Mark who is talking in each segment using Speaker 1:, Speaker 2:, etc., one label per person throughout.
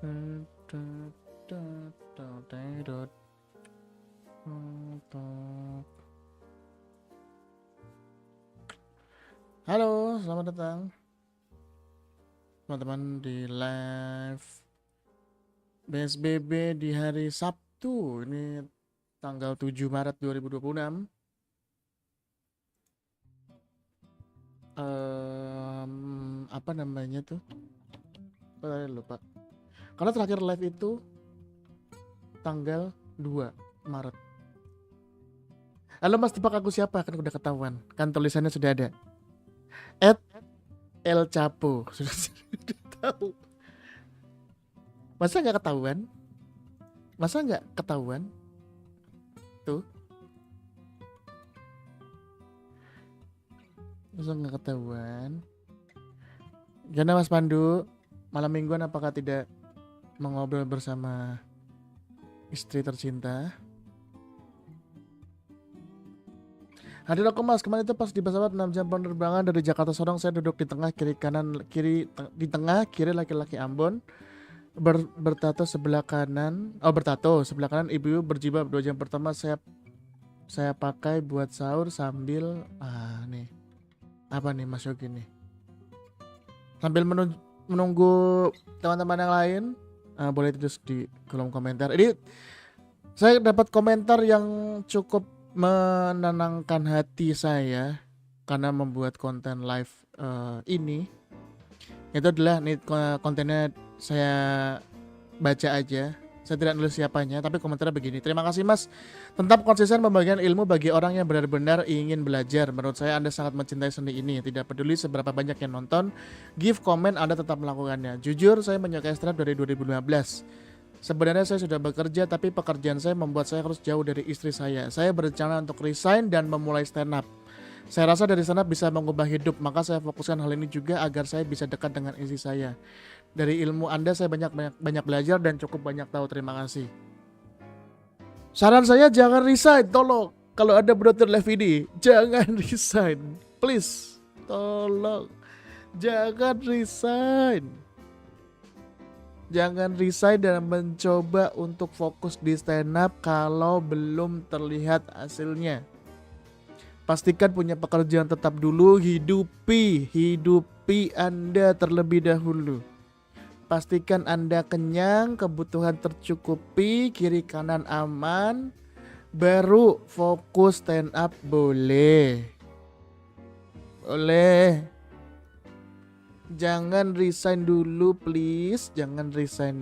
Speaker 1: Halo, selamat datang teman-teman di live BSBB di hari Sabtu. Ini tanggal 7 Maret 2026. Apa namanya tuh? Lupa. Karena terakhir live itu tanggal 2 Maret. Halo Mas, tebak aku siapa? Kan udah ketahuan. Kan tulisannya sudah ada. El Chapo. Sudah tahu. Masa nggak ketahuan? Masa nggak ketahuan? Tuh. Masa nggak ketahuan? Gimana Mas Pandu? Malam mingguan apakah tidak mengobrol bersama istri tercinta? Hadir aku Mas, kemarin itu pas di pesawat 6 jam penerbangan dari Jakarta Sorong, saya duduk di tengah, kiri kanan, di tengah, kiri laki-laki Ambon, bertato sebelah kanan, sebelah kanan ibu berjilbab. 2 jam pertama saya pakai buat sahur sambil nih. Apa nih Mas Yogi nih? Sambil menunggu teman-teman yang lain, boleh tulis di kolom komentar. Ini saya dapat komentar yang cukup menenangkan hati saya karena membuat konten live ini. Itu adalah nih kontennya saya baca aja. Saya tidak nulis siapanya, tapi komentarnya begini. Terima kasih Mas, tetap konsisten membagikan ilmu bagi orang yang benar-benar ingin belajar. Menurut saya Anda sangat mencintai seni ini. Tidak peduli seberapa banyak yang nonton, give comment, Anda tetap melakukannya. Jujur, saya menyukai stand up dari 2015. Sebenarnya saya sudah bekerja, tapi pekerjaan saya membuat saya harus jauh dari istri saya. Saya berencana untuk resign dan memulai stand up. Saya rasa dari stand up bisa mengubah hidup, maka saya fokuskan hal ini juga agar saya bisa dekat dengan istri saya. Dari ilmu Anda saya banyak belajar dan cukup banyak tahu. Terima kasih. Saran saya jangan resign, tolong. Kalau Anda menonton live ini, jangan resign. Please, tolong. Jangan resign. Jangan resign dan mencoba untuk fokus di stand up kalau belum terlihat hasilnya. Pastikan punya pekerjaan tetap dulu, hidupi Anda terlebih dahulu. Pastikan Anda kenyang, kebutuhan tercukupi, kiri kanan aman, baru fokus stand up boleh. Jangan resign dulu please, jangan resign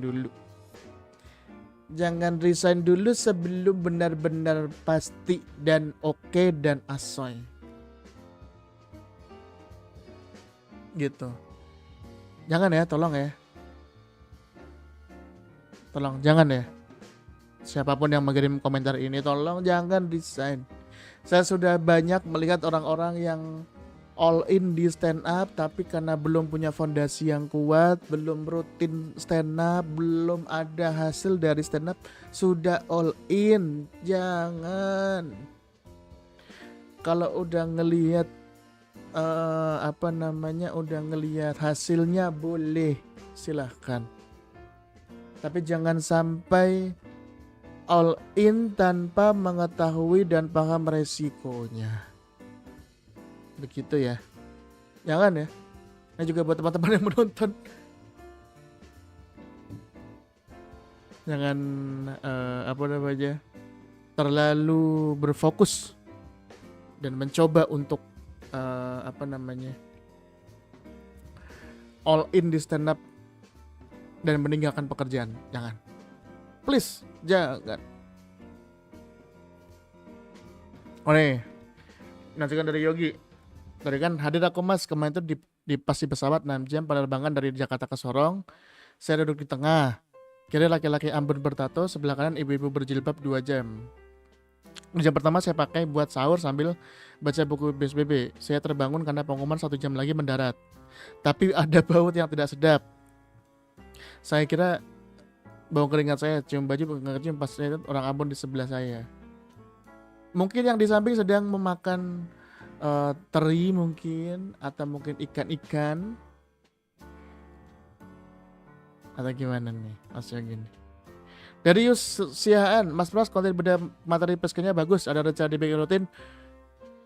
Speaker 1: dulu sebelum benar-benar pasti dan oke dan asoy. Gitu. Jangan ya, tolong ya. Tolong jangan ya. Siapapun yang mengirim komentar ini, tolong jangan resign. Saya sudah banyak melihat orang-orang yang all in di stand up, tapi karena belum punya fondasi yang kuat, belum rutin stand up, belum ada hasil dari stand up, sudah all in. Jangan. Kalau udah ngelihat udah ngelihat hasilnya boleh, silahkan. Tapi jangan sampai all in tanpa mengetahui dan paham resikonya. Begitu ya. Jangan ya. Ini juga buat teman-teman yang menonton. Jangan terlalu berfokus dan mencoba untuk all in di stand up dan meninggalkan pekerjaan. Jangan. Please, jangan. Nanti kan dari Yogi. Tadi kan hadir aku Mas, kemarin itu di pesawat 6 jam penerbangan dari Jakarta ke Sorong. Saya duduk di tengah. Kiri laki-laki Ambon bertato, sebelah kanan ibu-ibu berjilbab 2 jam. Di jam pertama saya pakai buat sahur sambil baca buku BSBB. Saya terbangun karena pengumuman 1 jam lagi mendarat. Tapi ada bau yang tidak sedap. Saya kira bau keringat, saya cium baju, cium pas saya orang Ambon di sebelah saya. Mungkin yang di samping sedang memakan teri mungkin, atau mungkin ikan-ikan. Atau gimana nih Mas Yogi nih? Dari Yus Sihaan, Mas Pras konten beda materi peskernya bagus. Ada rencana dibikin rutin?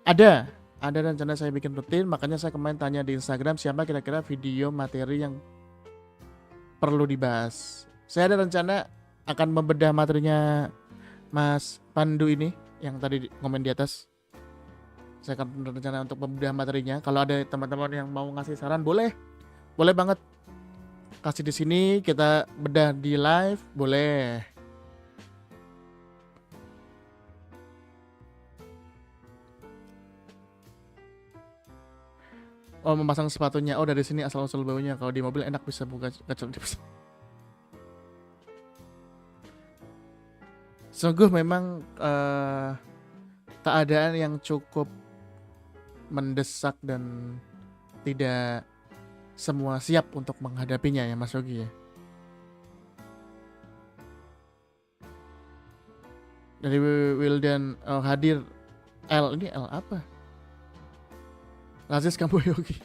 Speaker 1: Ada. Ada rencana saya bikin rutin. Makanya saya kemarin tanya di Instagram siapa kira-kira video materi yang perlu dibahas. Saya ada rencana akan membedah materinya Mas Pandu ini yang tadi komen di atas. Saya akan berencana untuk membedah materinya. Kalau ada teman-teman yang mau ngasih saran, boleh banget. Kasih di sini, kita bedah di live, boleh. Oh, memasang sepatunya. Oh, dari sini asal-usul baunya. Kalau di mobil enak bisa buka kaca. Sungguh memang keadaan yang cukup mendesak dan tidak semua siap untuk menghadapinya ya Mas Yogi ya. Dari Wildan hadir L, ini L apa? Rasis kamu Yogi?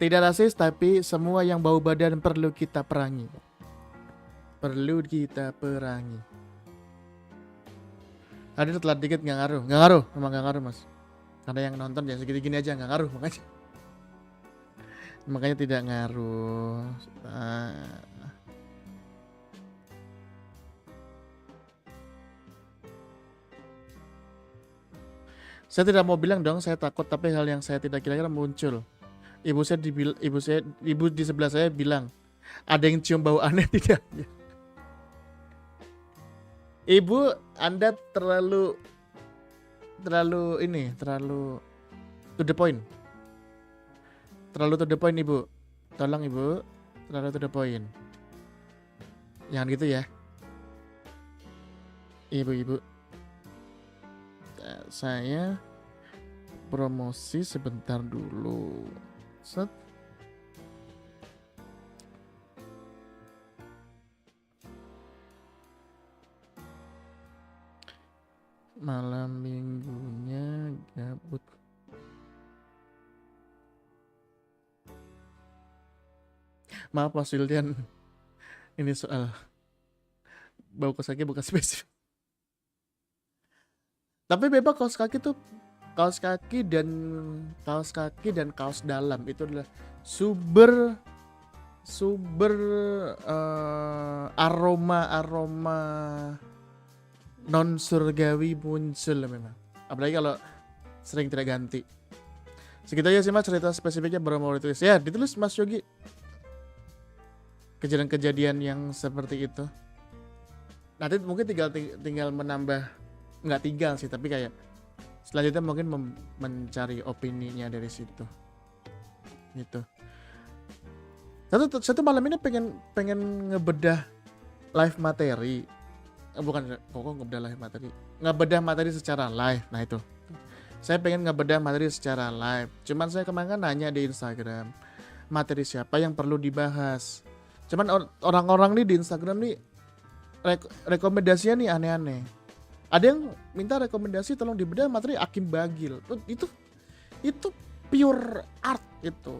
Speaker 1: Tidak rasis, tapi semua yang bau badan perlu kita perangi. Hadir telat dikit nggak ngaruh, emang nggak ngaruh Mas. Karena yang nonton ya segitu gini aja nggak ngaruh makanya tidak ngaruh. Saya tidak mau bilang dong saya takut, tapi hal yang saya tidak kira-kira muncul. Ibu di sebelah saya bilang ada yang cium bau aneh tidak? Ibu, Anda terlalu to the point. Terlalu to the point Ibu. Tolong Ibu, terlalu to the point. Jangan gitu ya. Ibu. Saya promosi sebentar dulu. Set. Malam minggunya gabut. Maaf Mas Wildian, ini soal bau kaos kaki bukan spesifik. Tapi memang kaos kaki dan kaos dalam itu adalah sumber aroma non surgawi muncul memang. Apalagi kalau sering tidak ganti. Segitu aja sih Mas cerita spesifiknya, baru mau ditulis. Ya ditulis Mas Yogi. Kejadian-kejadian yang seperti itu. Nanti mungkin tinggal menambah, nggak tinggal sih, tapi kayak selanjutnya mungkin mencari opininya dari situ. Gitu. Satu malam ini pengen ngebedah live materi. Bukan kok ngebedah live materi. Ngebedah materi secara live. Nah itu. Saya pengen ngebedah materi secara live. Cuman saya kemarin nanya di Instagram, materi siapa yang perlu dibahas. Cuman orang-orang nih di Instagram nih rekomendasinya nih aneh-aneh. Ada yang minta rekomendasi tolong dibedah materi Akim Bagil. Itu pure art itu.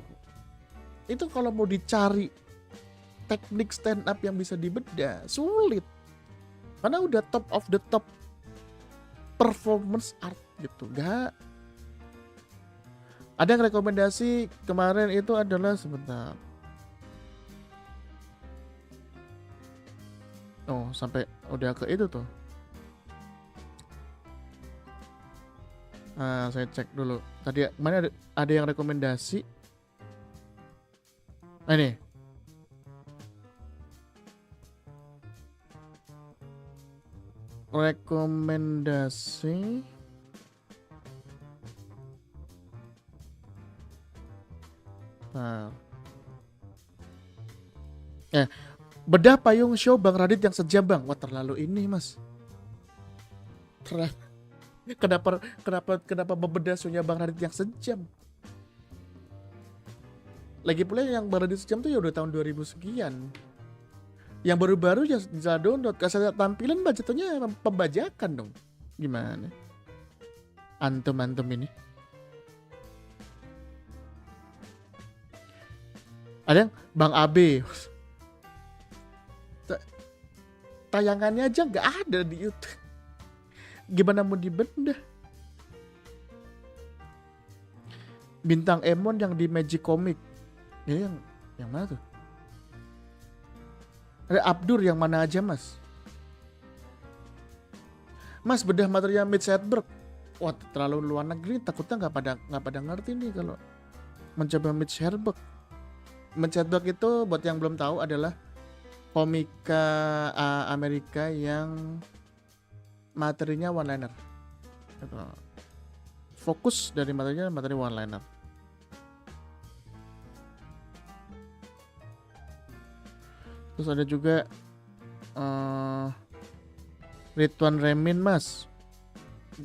Speaker 1: Itu kalau mau dicari teknik stand up yang bisa dibedah sulit. Karena udah top of the top performance art gitu. Gak. Ada yang rekomendasi kemarin itu adalah sebentar. Oh, sampai udah ke itu tuh. Nah, saya cek dulu. Tadi mana ada yang rekomendasi? Nah, ini. Rekomendasi. Nah. Bedah payung show Bang Radit yang sejam Bang. Wah terlalu ini Mas. Kenapa bebedah shownya Bang Radit yang sejam? Lagi pula yang Bang Radit sejam tuh ya udah tahun 2000 sekian. Yang baru-baru ya bisa download. Kasih tampilan budgetnya pembajakan dong. Gimana? Antum ini. Ada yang Bang Abe. Tayangannya aja nggak ada di YouTube. Gimana mau dibedah? Bintang Emon yang di Magic Comic. Ini yang mana tuh? Ada Abdur yang mana aja, Mas? Mas, bedah material Mitch Hedberg. Wah, terlalu luar negeri, takutnya nggak pada ngerti nih kalau mencoba Mitch Hedberg. Mitch Hedberg itu buat yang belum tahu adalah komika Amerika yang materinya one liner. Fokus dari materinya materi one liner. Terus ada juga Ridwan Remin, Mas,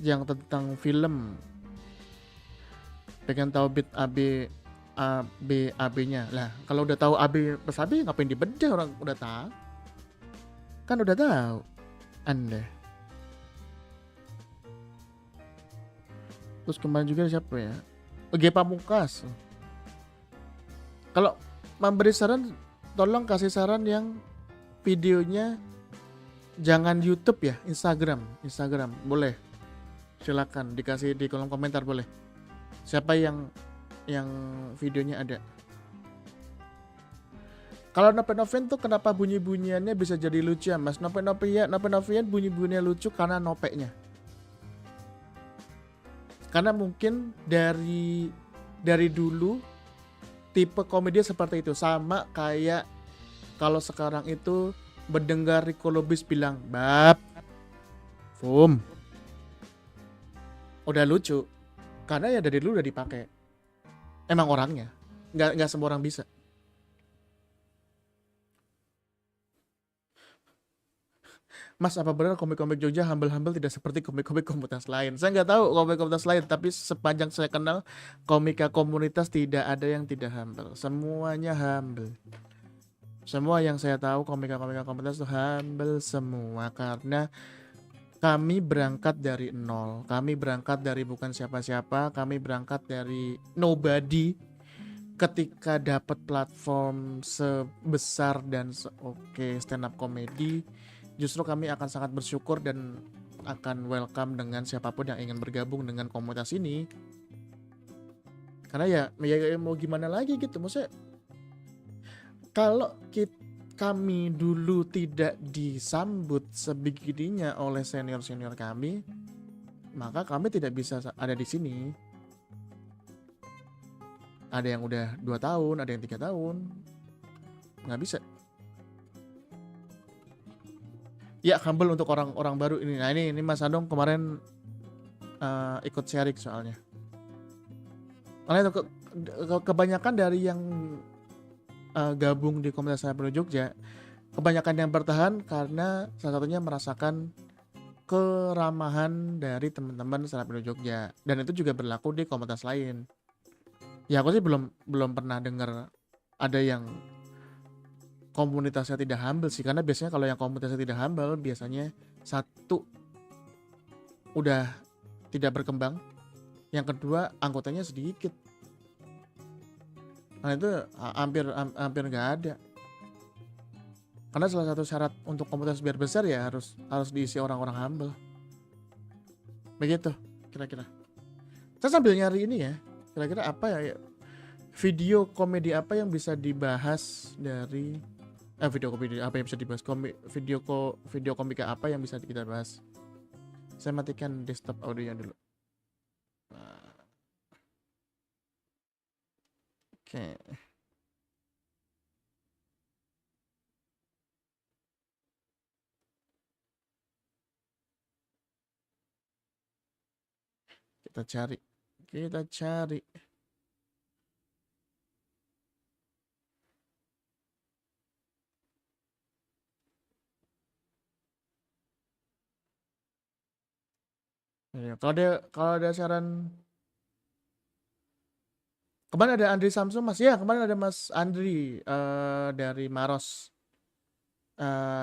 Speaker 1: yang tentang film. Pengen tahu bit AB-nya lah. Kalau udah tahu AB plus AB ngapain dibedah, orang udah tahu. Kan udah tahu Anda. Terus kemarin juga siapa ya? G Pamungkas. Kalau memberi saran, tolong kasih saran yang videonya jangan YouTube ya, Instagram boleh. Silakan dikasih di kolom komentar boleh. Siapa yang videonya ada. Kalau Nopen tuh kenapa bunyi-bunyiannya bisa jadi lucu ya, Mas? Nopen bunyi-bunyinya lucu karena nopeknya. Karena mungkin dari dulu tipe komedi seperti itu, sama kayak kalau sekarang itu mendengar Rico Lubis bilang bab Fum udah lucu karena ya dari dulu udah dipakai. Emang orangnya nggak semua orang bisa. Mas, apa benar komik-komik Jogja humble tidak seperti komik-komik komunitas lain? Saya nggak tahu komik komunitas lain, tapi sepanjang saya kenal komika komunitas tidak ada yang tidak humble. Semuanya humble. Semua yang saya tahu komika-komika komunitas itu humble semua karena kami berangkat dari nol. Kami berangkat dari bukan siapa-siapa, kami berangkat dari nobody. Ketika dapat platform sebesar dan oke stand up comedy, justru kami akan sangat bersyukur dan akan welcome dengan siapapun yang ingin bergabung dengan komunitas ini. Karena ya mau gimana lagi gitu, maksudnya kalau kami dulu tidak disambut sebegininya oleh senior-senior kami, maka kami tidak bisa ada di sini. Ada yang udah 2 tahun, ada yang 3 tahun. Nggak bisa. Ya, humble untuk orang-orang baru ini. Nah, ini Mas Andong kemarin ikut sharing soalnya. Karena itu kebanyakan dari yang gabung di komunitas Stand Up Indo Jogja, kebanyakan yang bertahan karena salah satunya merasakan keramahan dari teman-teman Stand Up Indo Jogja, dan itu juga berlaku di komunitas lain. Ya aku sih belum pernah dengar ada yang komunitasnya tidak humble sih, karena biasanya kalau yang komunitasnya tidak humble biasanya satu udah tidak berkembang, yang kedua anggotanya sedikit. Nah itu hampir nggak ada. Karena salah satu syarat untuk komunitas biar besar ya harus diisi orang-orang humble. Begitu kira-kira. Saya sambil nyari ini ya. Kira-kira apa ya video komedi apa yang bisa dibahas dari video komedi apa yang bisa dibahas, video komika apa yang bisa kita bahas. Saya matikan desktop audionya dulu. Oke. Kita cari. Ya, kalau ada saran, kemarin ada Andri Samsung, Mas. Ya, kemarin ada Mas Andri dari Maros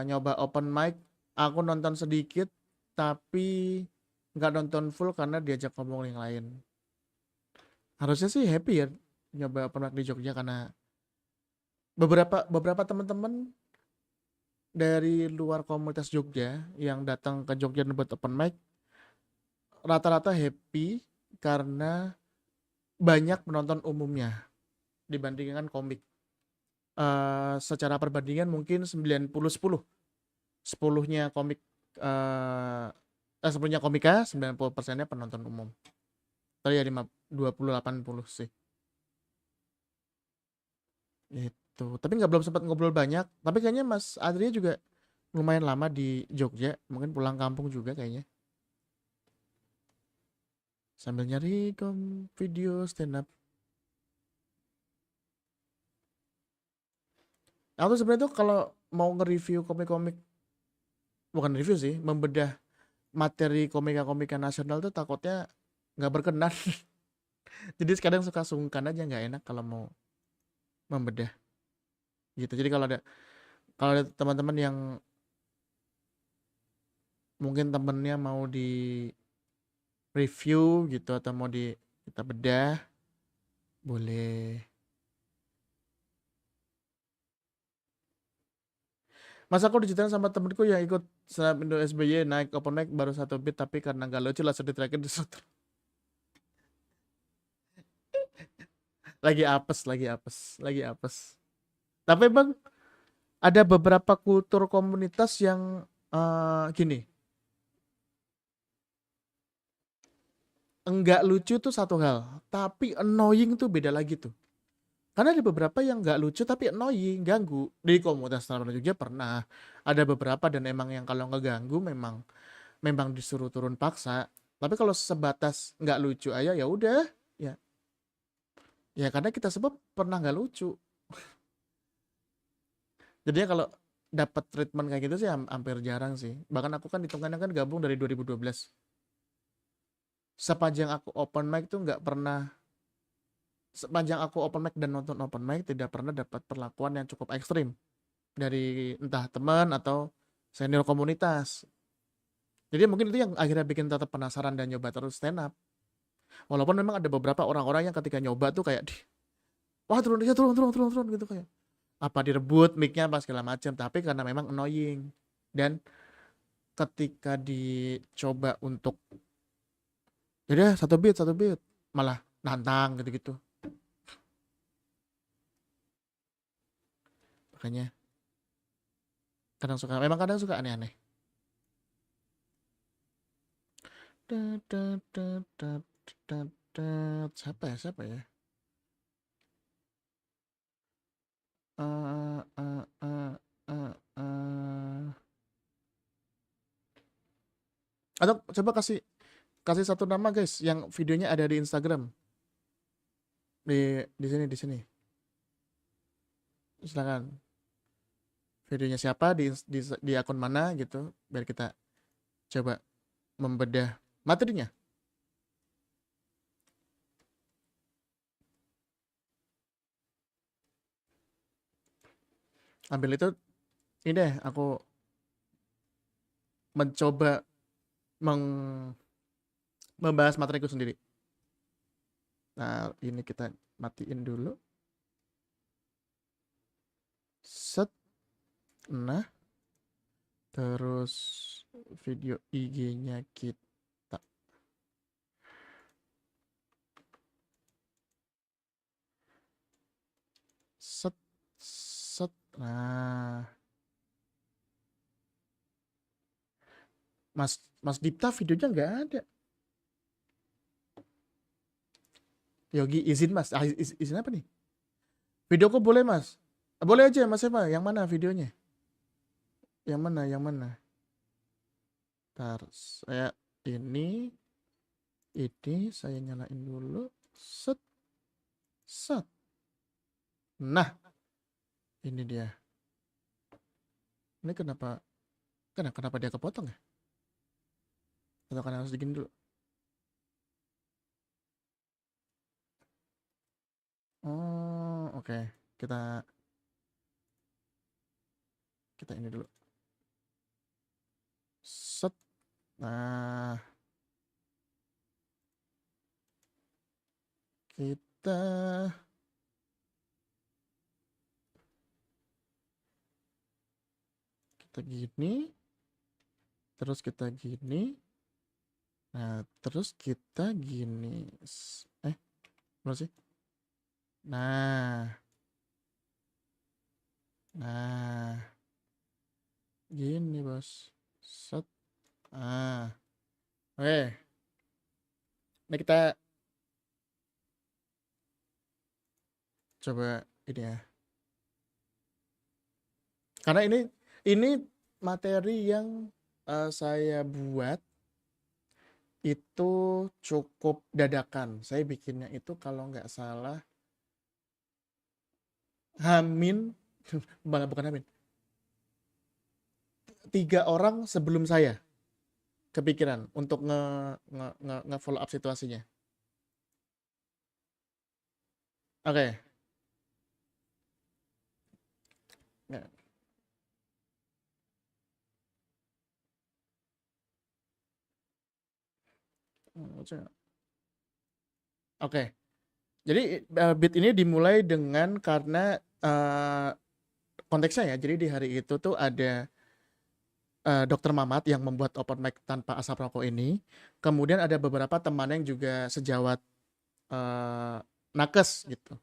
Speaker 1: nyoba open mic. Aku nonton sedikit tapi nggak nonton full karena diajak ngomong yang lain. Harusnya sih happy ya nyoba open mic di Jogja karena beberapa teman-teman dari luar komunitas Jogja yang datang ke Jogja buat open mic rata-rata happy karena banyak penonton umumnya dibandingkan komik. Secara perbandingan mungkin 90-10. 10-nya komik, eh 10-nya komika, 90%-nya penonton umum. Tadi ya 20-80 sih. Itu. Tapi nggak belum sempat ngobrol banyak. Tapi kayaknya Mas Adria juga lumayan lama di Jogja. Mungkin pulang kampung juga kayaknya. Sambil nyari video stand up. Aku tuh sebenarnya tuh kalau mau nge-review komik-komik, bukan review sih, membedah materi komika-komika nasional tuh takutnya nggak berkenan. Jadi kadang suka sungkan aja, nggak enak kalau mau membedah gitu. Jadi kalau ada teman-teman yang mungkin temennya mau di review gitu atau mau di kita bedah, boleh. Mas aku diceritain sama temenku yang ikut senam Indo SBY naik open mic baru 1 beat tapi karena nggak lucu langsung diterakin disuruh. Lagi apes. Tapi bang ada beberapa kultur komunitas yang gini, enggak lucu tuh satu hal, tapi annoying tuh beda lagi tuh. Karena ada beberapa yang nggak lucu tapi annoying, ganggu. Di komunitas Tanah Jogja pernah ada beberapa dan emang yang kalau ngeganggu memang memang disuruh turun paksa. Tapi kalau sebatas nggak lucu aja ya udah, ya ya karena kita sebab pernah nggak lucu. Jadinya kalau dapat treatment kayak gitu sih hampir jarang sih. Bahkan aku kan hitungannya kan gabung dari 2012. Sepanjang aku open mic tuh nggak pernah sepanjang aku open mic dan nonton open mic tidak pernah dapat perlakuan yang cukup ekstrim dari entah teman atau senior komunitas. Jadi mungkin itu yang akhirnya bikin tetap penasaran dan nyoba terus stand up. Walaupun memang ada beberapa orang-orang yang ketika nyoba tuh kayak, wah turun aja turun gitu kayak. Apa direbut mic-nya apa segala macam. Tapi karena memang annoying. Dan ketika dicoba untuk, jadi 1 beat, malah nantang gitu-gitu. Makanya kadang suka aneh-aneh. Siapa ya? Eh, eh, eh, eh. Atau coba kasih kasih satu nama guys yang videonya ada di Instagram. Di sini. Silakan. Videonya siapa di akun mana gitu biar kita coba membedah materinya. Ambil itu ini deh aku mencoba meng- membahas materiku sendiri. Nah, ini kita matiin dulu. Set. Nah, terus video IG-nya kita set set. Nah, Mas Mas Dipta videonya nggak ada. Yogi izin Mas. Izin apa nih? Videoku boleh Mas? Boleh aja Mas Eva. Yang mana videonya? Yang mana? Yang mana? Ntar saya ini saya nyalain dulu. Set set. Nah, ini dia. Ini kenapa dia kepotong ya? Atau karena harus digini dulu? Oh, oke. Kita kita ini dulu. Set. Nah, kita kita gini, terus kita gini, nah terus kita gini. Mana sih? Nah, gini bos. Set. Oke. Ini kita coba ini ya. Karena ini materi yang saya buat itu cukup dadakan. Saya bikinnya itu kalau nggak salah Hamin, bukan Hamin. 3 orang sebelum saya kepikiran untuk nge follow up situasinya. Oke. Nggak. Oke. Jadi beat ini dimulai dengan karena konteksnya ya. Jadi di hari itu tuh ada Dokter Mamat yang membuat open mic tanpa asap rokok ini. Kemudian ada beberapa teman yang juga sejawat nakes gitu.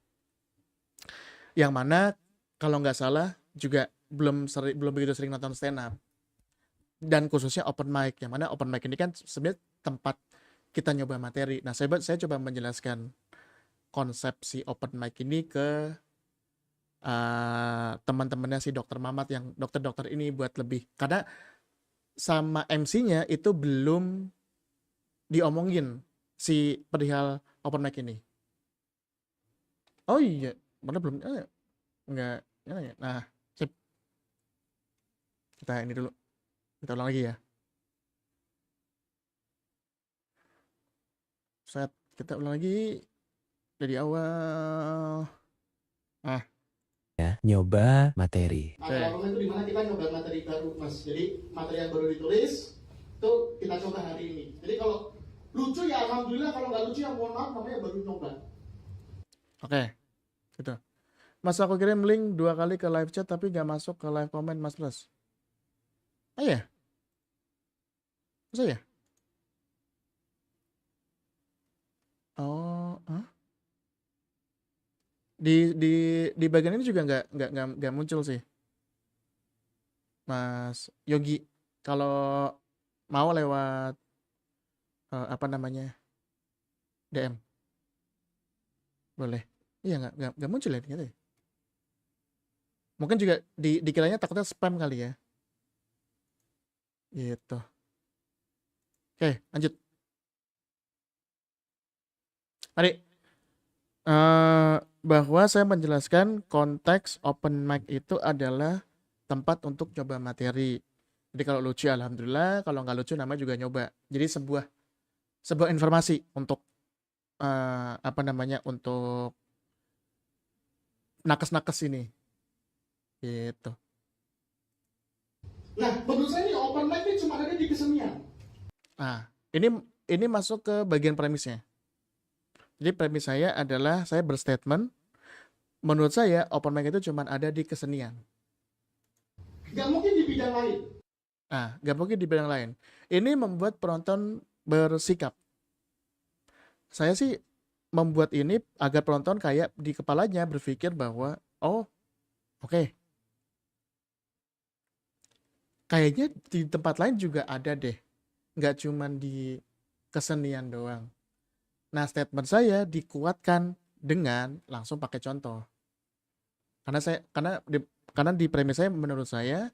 Speaker 1: Yang mana kalau nggak salah juga belum begitu sering nonton stand up. Dan khususnya open mic. Yang mana open mic ini kan sebenarnya tempat kita nyoba materi. Nah, saya coba menjelaskan konsep si open mic ini ke teman-temannya si Dokter Mamat yang dokter-dokter ini buat lebih. Karena sama MC-nya itu belum diomongin si perihal open mic ini. Oh iya, mana belum enggak ya. Nah, sip. Kita ini dulu. Kita ulang lagi ya. Kita ulang lagi dari awal.
Speaker 2: Ya, nyoba materi.
Speaker 1: Awal itu dimana kita nyoba materi baru, Mas. Jadi materi yang baru ditulis itu kita coba hari ini. Jadi kalau lucu ya alhamdulillah, kalau nggak lucu ya mohon maaf, namanya baru nyoba. Oke, gitu. Mas, aku kirim link 2 kali ke live chat tapi nggak masuk ke live comment, Mas Plus. Iya. Masa ya? Oh, di bagian ini juga nggak muncul sih, Mas Yogi. Kalau mau lewat apa namanya DM boleh. Iya, nggak muncul ya ternyata. Mungkin juga dikiranya takutnya spam kali ya. Gitu. Oke, lanjut. Mari. Bahwa saya menjelaskan konteks open mic itu adalah tempat untuk coba materi. Jadi kalau lucu alhamdulillah, kalau nggak lucu namanya juga nyoba. Jadi sebuah informasi untuk apa namanya, untuk nakes-nakes ini. Gitu. Nah, menurut saya ini open mic ini cuma ada di kesenian. Nah, ini masuk ke bagian premisnya. Jadi premis saya adalah saya berstatement, menurut saya open mic itu cuma ada di kesenian. Gak mungkin di bidang lain. Gak mungkin di bidang lain. Ini membuat penonton bersikap. Saya sih membuat ini agar penonton kayak di kepalanya berpikir bahwa, oh, oke. Kayaknya di tempat lain juga ada deh. Gak cuma di kesenian doang. Nah, statement saya dikuatkan dengan langsung pakai contoh. Karena di premis saya, menurut saya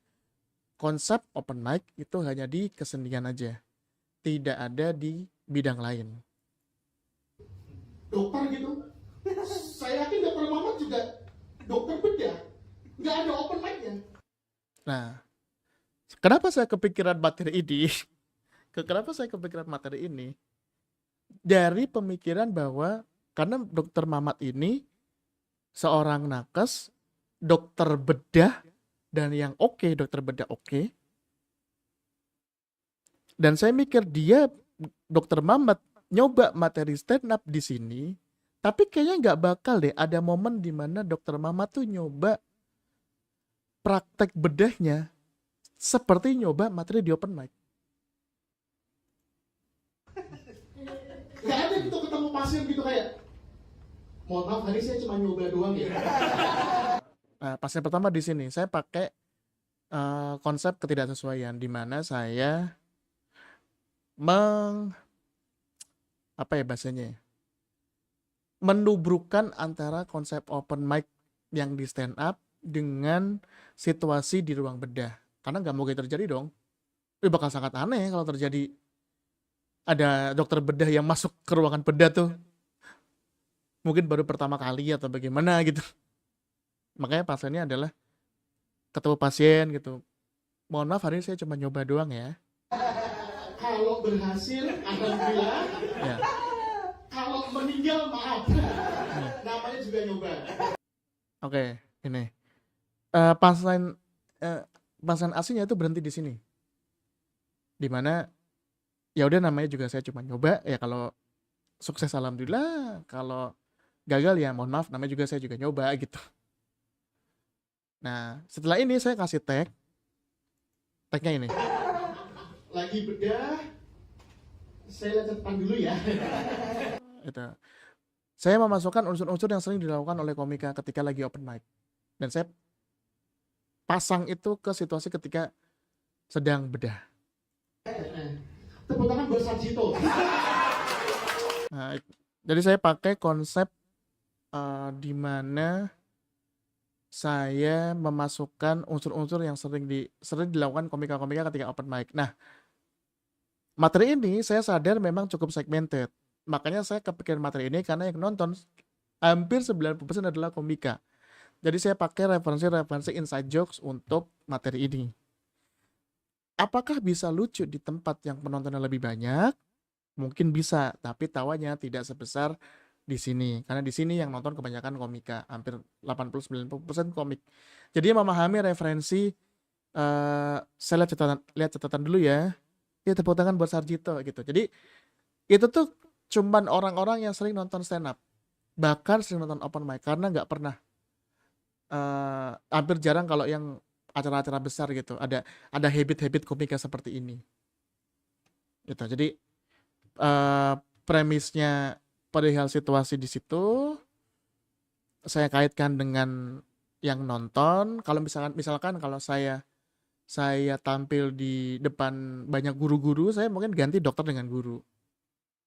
Speaker 1: konsep open mic itu hanya di kesenian aja, tidak ada di bidang lain. Dokter gitu, saya yakin Dokter Mamat juga dokter bedah, nggak ada open mic-nya. Nah, kenapa saya kepikiran materi ini? Kenapa saya kepikiran materi ini? Dari pemikiran bahwa karena Dokter Mamat ini seorang nakes, dokter bedah, dan yang oke, dokter bedah oke. Dan saya mikir dia, Dokter Mamat, nyoba materi stand up di sini, tapi kayaknya nggak bakal deh ada momen di mana Dokter Mamat tuh nyoba praktek bedahnya seperti nyoba materi di open mic.
Speaker 3: Gak ada gitu ketemu pasien gitu kayak, mohon maaf hari saya cuma nyoba doang ya.
Speaker 1: Nah, pasien pertama di sini saya pakai konsep ketidaksesuaian, di mana saya apa ya bahasanya ya? Menubrukkan antara konsep open mic yang di stand up dengan situasi di ruang bedah. Karena nggak mungkin terjadi dong. Ini bakal sangat aneh kalau terjadi ada dokter bedah yang masuk ke ruangan bedah tuh. Mungkin baru pertama kali atau bagaimana gitu. Makanya pasiennya adalah ketemu pasien gitu. Mohon maaf hari ini saya cuma nyoba doang ya.
Speaker 3: Kalau berhasil, alhamdulillah.
Speaker 1: Ya.
Speaker 3: Kalau meninggal, maaf. Namanya juga nyoba.
Speaker 1: Oke, ini. Pasien aslinya itu berhenti di sini. Dimana ya udah namanya juga saya cuma nyoba ya, kalau sukses alhamdulillah, kalau gagal ya mohon maaf namanya juga saya juga nyoba gitu. Nah setelah ini saya kasih tagnya ini.
Speaker 3: Lagi bedah, saya lihat catatan dulu ya.
Speaker 1: Itu. Saya memasukkan unsur-unsur yang sering dilakukan oleh komika ketika lagi open mic, dan saya pasang itu ke situasi ketika sedang bedah.
Speaker 3: Tepuk tangan buat Sarjito.
Speaker 1: Nah, jadi saya pakai konsep di mana saya memasukkan unsur-unsur yang sering dilakukan komika-komika ketika open mic. Nah, materi ini saya sadar memang cukup segmented. Makanya saya kepikiran materi ini karena yang nonton hampir 90% adalah komika. Jadi saya pakai referensi inside jokes untuk materi ini. Apakah bisa lucu di tempat yang penontonnya lebih banyak? Mungkin bisa, tapi tawanya tidak sebesar di sini. Karena di sini yang nonton kebanyakan komika, hampir 80-90% komik. Jadi memahami referensi, saya lihat catatan dulu ya. Ya tepuk tangan buat Sarjito gitu. Jadi itu tuh cuman orang-orang yang sering nonton stand up, bahkan sering nonton open mic, karena nggak pernah, hampir jarang kalau yang acara-acara besar gitu ada habit-habit komika seperti ini gitu. Jadi premisnya perihal situasi di situ saya kaitkan dengan yang nonton. Kalau misalkan kalau saya tampil di depan banyak guru-guru, saya mungkin ganti dokter dengan guru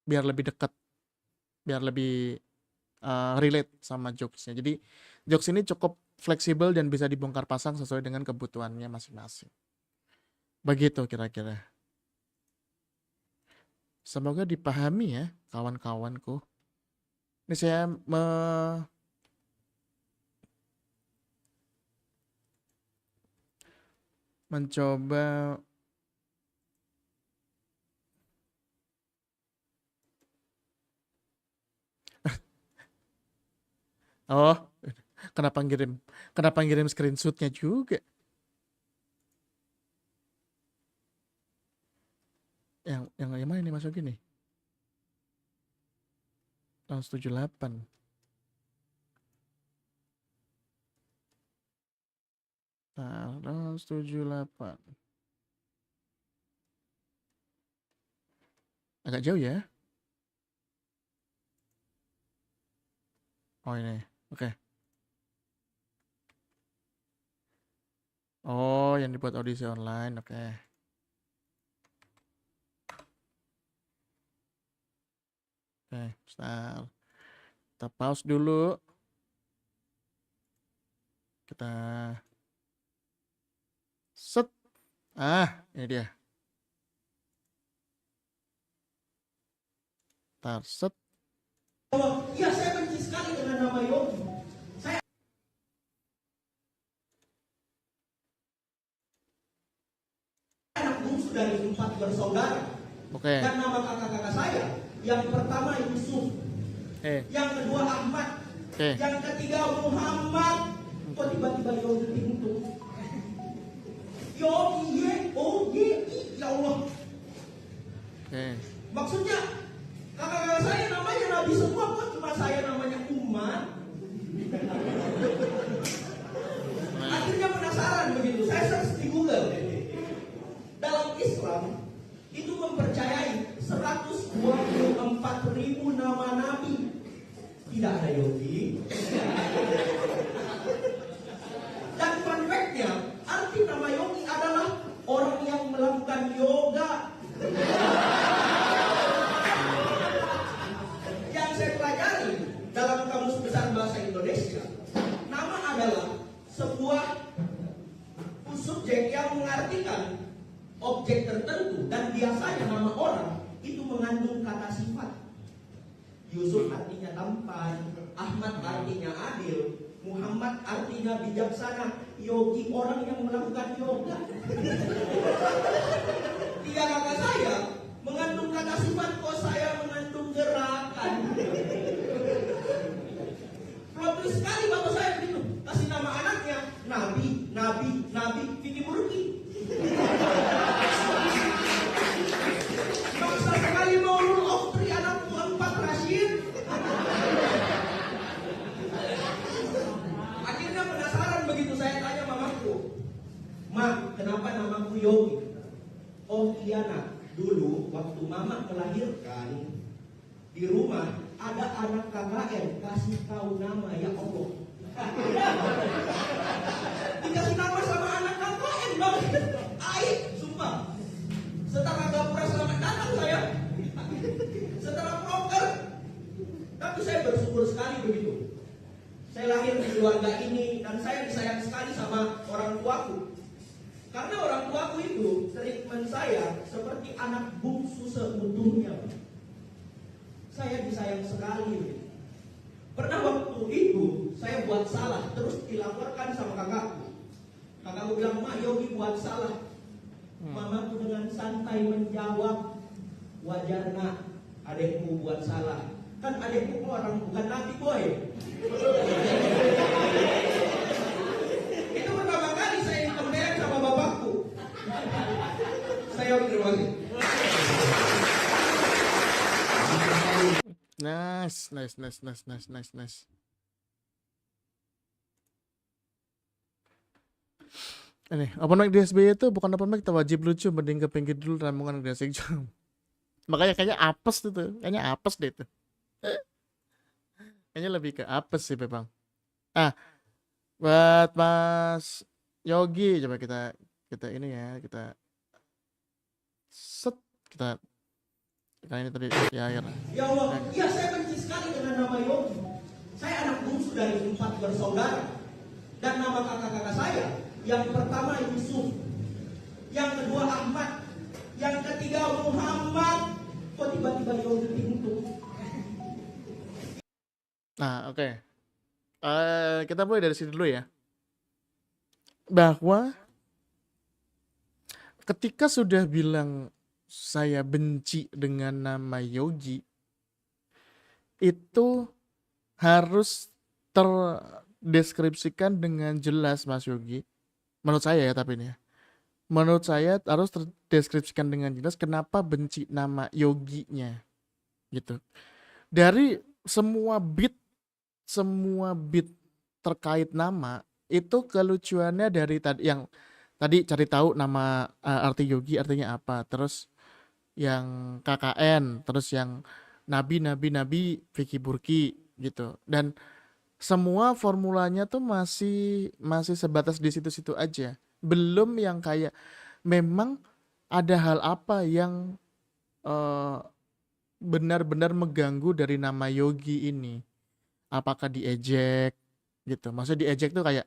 Speaker 1: biar lebih dekat, biar lebih relate sama jokesnya. Jadi jokes ini cukup fleksibel dan bisa dibongkar pasang sesuai dengan kebutuhannya masing-masing. Begitu kira-kira. Semoga dipahami ya kawan-kawanku. Ini saya mencoba oh, kenapa ngirim screenshotnya juga? Yang mana ini masuk gini? Tahun 78. Tahun 78. Agak jauh ya. Oh ini. Oke. Oh, yang dibuat audisi online. Oke. Oke, sebentar. Kita pause dulu. Kita set. Ini dia. Ntar set.
Speaker 4: Iya, saya benci sekali dengan nama Yogi. Saya anak bungsu dari 4 bersaudara.
Speaker 1: Oke.
Speaker 4: Dan nama kakak-kakak saya, yang pertama Yusuf, yang kedua Ahmad, yang ketiga Muhammad. Kok tiba-tiba Yogi pintu? Yogi, ya Allah. Maksudnya kakak-kakak saya namanya Nabi semua, kok cuma saya namanya Umar? Akhirnya penasaran begitu, saya search di Google. tidak ada yogi. Dan fun fact-nya, arti nama yogi adalah orang yang melakukan yoga. Yang saya pelajari dalam Kamus Besar Bahasa Indonesia, nama adalah sebuah subjek yang mengartikan objek tertentu, dan biasanya nama orang itu mengandung kata sifat. Yusuf artinya tampan, Ahmad artinya adil, Muhammad artinya bijaksana, yogi orang yang melakukan yoga. Tiga kakak saya mengandung kata sifat, kok saya mengandung gerakan. Plot sekali bapak saya begitu, kasih nama anaknya Nabi Vicky Burki. Maksa sekali mau rule of three, anakku 4 Rashid. Akhirnya penasaran begitu, saya tanya mamaku, "Ma, kenapa namaku Yogi?" "Oh iya nak, dulu waktu mama melahirkan, di rumah ada anak KKN kasih tahu nama, ya Allah." Dikasih nama sama anak KKN, bang. Aib, sumpah. Setara gapura selamat datang saya, setara proker. Tapi saya bersyukur sekali begitu. Saya lahir di keluarga ini dan saya disayang sekali sama orang tuaku. Karena orang tuaku itu treatment saya seperti anak bungsu seutuhnya. Saya disayang sekali. Pernah waktu itu saya buat salah, terus dilaporkan sama kakakku. Kakakku bilang, "Mak, Yogi buat salah." Mamaku dengan santai menjawab, "Wajar nak, adekku buat salah. Kan adekku orang, bukan nabi boy." Itu pertama kali saya ditempelin sama bapakku. Saya terima kasih.
Speaker 1: Nice. Ini open mic di SBY itu bukan open mic, wajib lucu, mending ke pinggir dulu ramungan gresik jam. Makanya kayaknya apes itu, kayaknya apes deh itu. Kayaknya lebih ke apes sih memang. Buat Mas Yogi, coba kita ini ya, kita ini tadi ya akhir.
Speaker 4: Ya Allah, ya saya benci sekali dengan nama Yogi. Saya anak bungsu dari 4 bersaudara. Dan nama kakak-kakak saya, yang pertama Yusuf, yang kedua Ahmad, yang ketiga Muhammad. Kok tiba-tiba Yogi pintu?
Speaker 1: Nah, oke. Kita mulai dari sini dulu ya. Bahwa ketika sudah bilang saya benci dengan nama Yogi, itu harus terdeskripsikan dengan jelas, Mas Yogi. Menurut saya ya, tapi ini ya. Menurut saya harus terdeskripsikan dengan jelas kenapa benci nama Yoginya. Gitu. Dari semua beat terkait nama, itu kelucuannya dari yang tadi cari tahu nama, arti Yogi artinya apa, terus yang KKN, terus yang Nabi Vicky Burki gitu. Dan semua formulanya tuh masih sebatas di situ-situ aja. Belum yang kayak memang ada hal apa yang benar-benar mengganggu dari nama Yogi ini. Apakah diejek gitu. Maksudnya diejek tuh kayak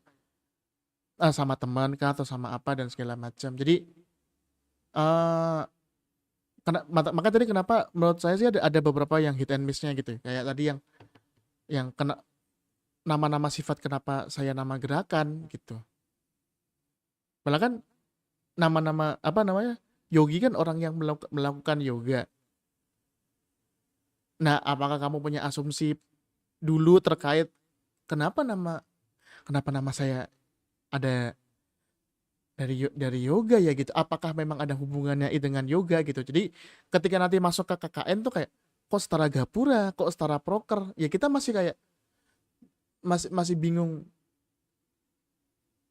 Speaker 1: sama teman kah atau sama apa dan segala macam. Jadi makanya tadi kenapa menurut saya sih ada beberapa yang hit and miss-nya gitu. Kayak tadi yang kena nama-nama sifat, kenapa saya nama gerakan gitu. Malah kan nama-nama apa namanya? Yogi kan orang yang melakukan yoga. Nah, apakah kamu punya asumsi dulu terkait kenapa nama saya ada dari yoga ya gitu? Apakah memang ada hubungannya dengan yoga gitu? Jadi ketika nanti masuk ke KKN tuh kayak kok setara gapura, kok setara proker, ya kita masih kayak masih bingung,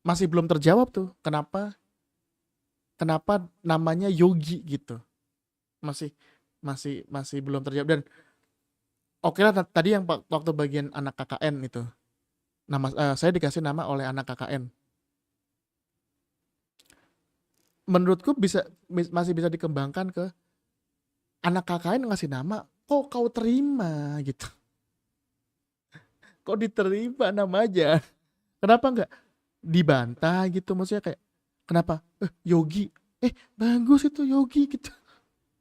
Speaker 1: masih belum terjawab tuh kenapa namanya Yogi gitu, masih belum terjawab. Dan Oke lah tadi yang waktu bagian anak KKN itu. Saya dikasih nama oleh anak KKN. Menurutku masih bisa dikembangkan ke anak KKN ngasih nama, kok kau terima gitu. Kok diterima namanya? Kenapa nggak dibantah gitu? Maksudnya kayak kenapa? Yogi. Bagus itu Yogi gitu.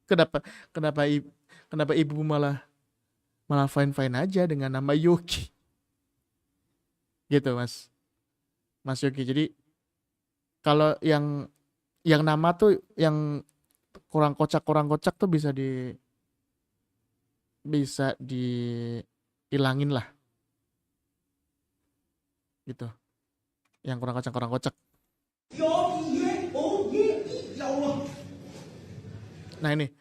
Speaker 1: Kenapa kenapa kenapa ibu malah fine-fine aja dengan nama Yogi? Gitu, Mas Yogi. Jadi kalau yang nama tuh yang kurang kocak tuh bisa dihilangin lah gitu. Yang kurang kocak.
Speaker 4: Ya Allah.
Speaker 1: Nah ini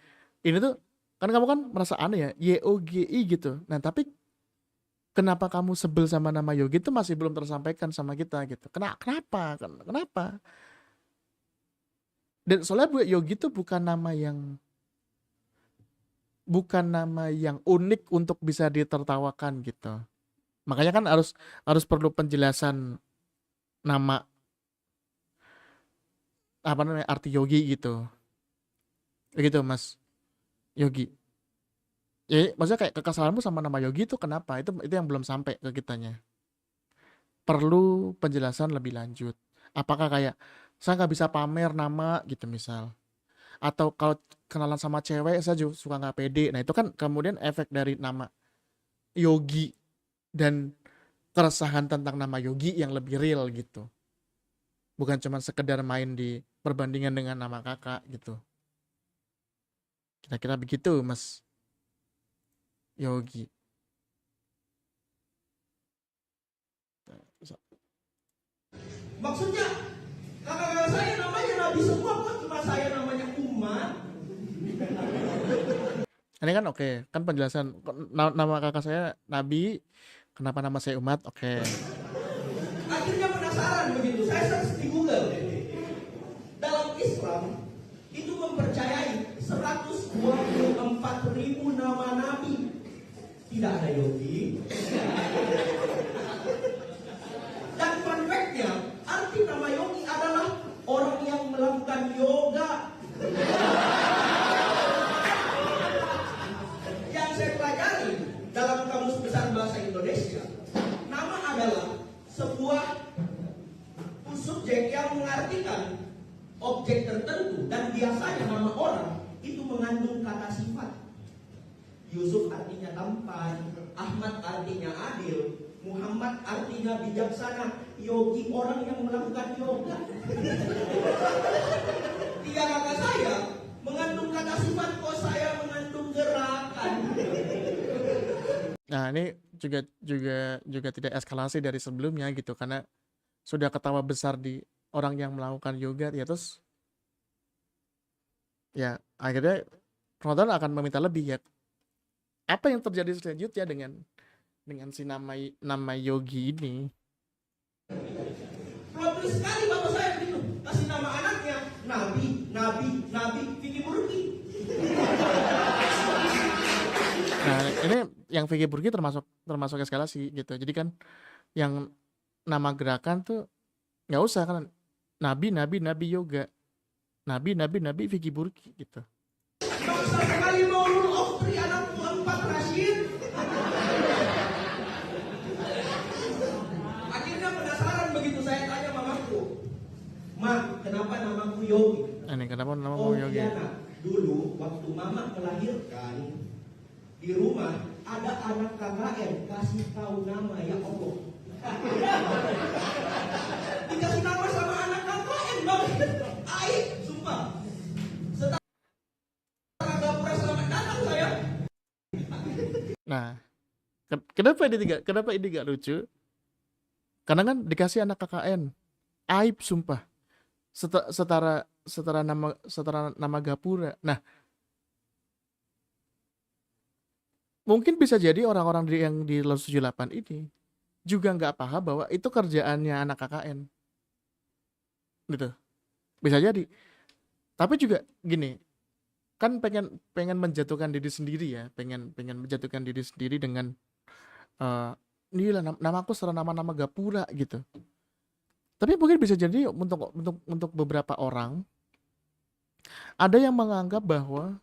Speaker 1: tuh kan kamu kan merasa aneh ya, YOGI gitu. Nah tapi kenapa kamu sebel sama nama Yogi itu masih belum tersampaikan sama kita gitu. Kenapa? Kenapa? Dan soalnya Yogi itu bukan nama yang unik untuk bisa ditertawakan gitu. Makanya kan harus perlu penjelasan nama apa namanya arti Yogi gitu. Begitu Mas Yogi. Ya, maksudnya kayak kekesalanmu sama nama Yogi itu kenapa? Itu yang belum sampai ke kitanya. Perlu penjelasan lebih lanjut. Apakah kayak saya nggak bisa pamer nama gitu misal. Atau kalau kenalan sama cewek saya juga suka nggak pede. Nah itu kan kemudian efek dari nama Yogi dan keresahan tentang nama Yogi yang lebih real gitu. Bukan cuma sekedar main di perbandingan dengan nama kakak gitu. Kira-kira begitu Mas Yogi.
Speaker 4: Maksudnya kakak-kakak saya namanya Nabi semua, kok cuma saya namanya Umat?
Speaker 1: Ini kan oke, kan penjelasan nama kakak saya Nabi, kenapa nama saya Umat? Oke.
Speaker 4: Akhirnya penasaran begitu, saya search di Google. Dalam Islam itu mempercayai 124.000 nama Nabi. Tidak ada Yogi. Dan fun fact-nya, arti nama Yogi adalah orang yang melakukan yoga. Yang saya pelajari dalam Kamus Besar Bahasa Indonesia, nama adalah sebuah subjek yang mengartikan objek tertentu, dan biasanya nama orang itu mengandung kata sifat. Yusuf artinya tampan, Ahmad artinya adil, Muhammad artinya bijaksana, Yogi orang yang melakukan yoga. Tiga kakak saya mengandung kata sifat, kok saya mengandung gerakan.
Speaker 1: Nah ini juga tidak eskalasi dari sebelumnya gitu, karena sudah ketawa besar di orang yang melakukan yoga ya, terus ya akhirnya penonton akan meminta lebih ya. Apa yang terjadi selanjutnya dengan si nama Yogi ini?
Speaker 4: Plot twist sekali bapak saya begitu, kasih nama anaknya Nabi Vicky Burki.
Speaker 1: Nah ini yang Vicky Burki termasuk eskalasi gitu. Jadi kan yang nama gerakan tuh nggak usah kan, Nabi Yoga, Nabi Vicky Burki gitu.
Speaker 4: Bangsa sekali mau rule of three, anakku 4 Rashid. Akhirnya penasaran begitu, saya tanya mamaku, Ma, kenapa namaku Yogi?
Speaker 1: Ini kenapa namamu Yogi?
Speaker 4: Iya nak, dulu waktu mama melahirkan di rumah ada anak KKN kasih tahu nama, ya Allah. Dikasih nama sama anak KKN, Bang. Aib, sumpah. Setara gapura selamat datang saya.
Speaker 1: Nah, kenapa ini gak lucu? Karena kan dikasih anak KKN, aib sumpah. Setara nama gapura. Nah, mungkin bisa jadi orang-orang yang di 78 ini juga nggak paham bahwa itu kerjaannya anak KKN, gitu. Bisa jadi. Tapi juga gini, kan pengen pengen menjatuhkan diri sendiri ya, pengen pengen menjatuhkan diri sendiri dengan inilah namaku secara nama-nama gapura gitu. Tapi mungkin bisa jadi untuk beberapa orang ada yang menganggap bahwa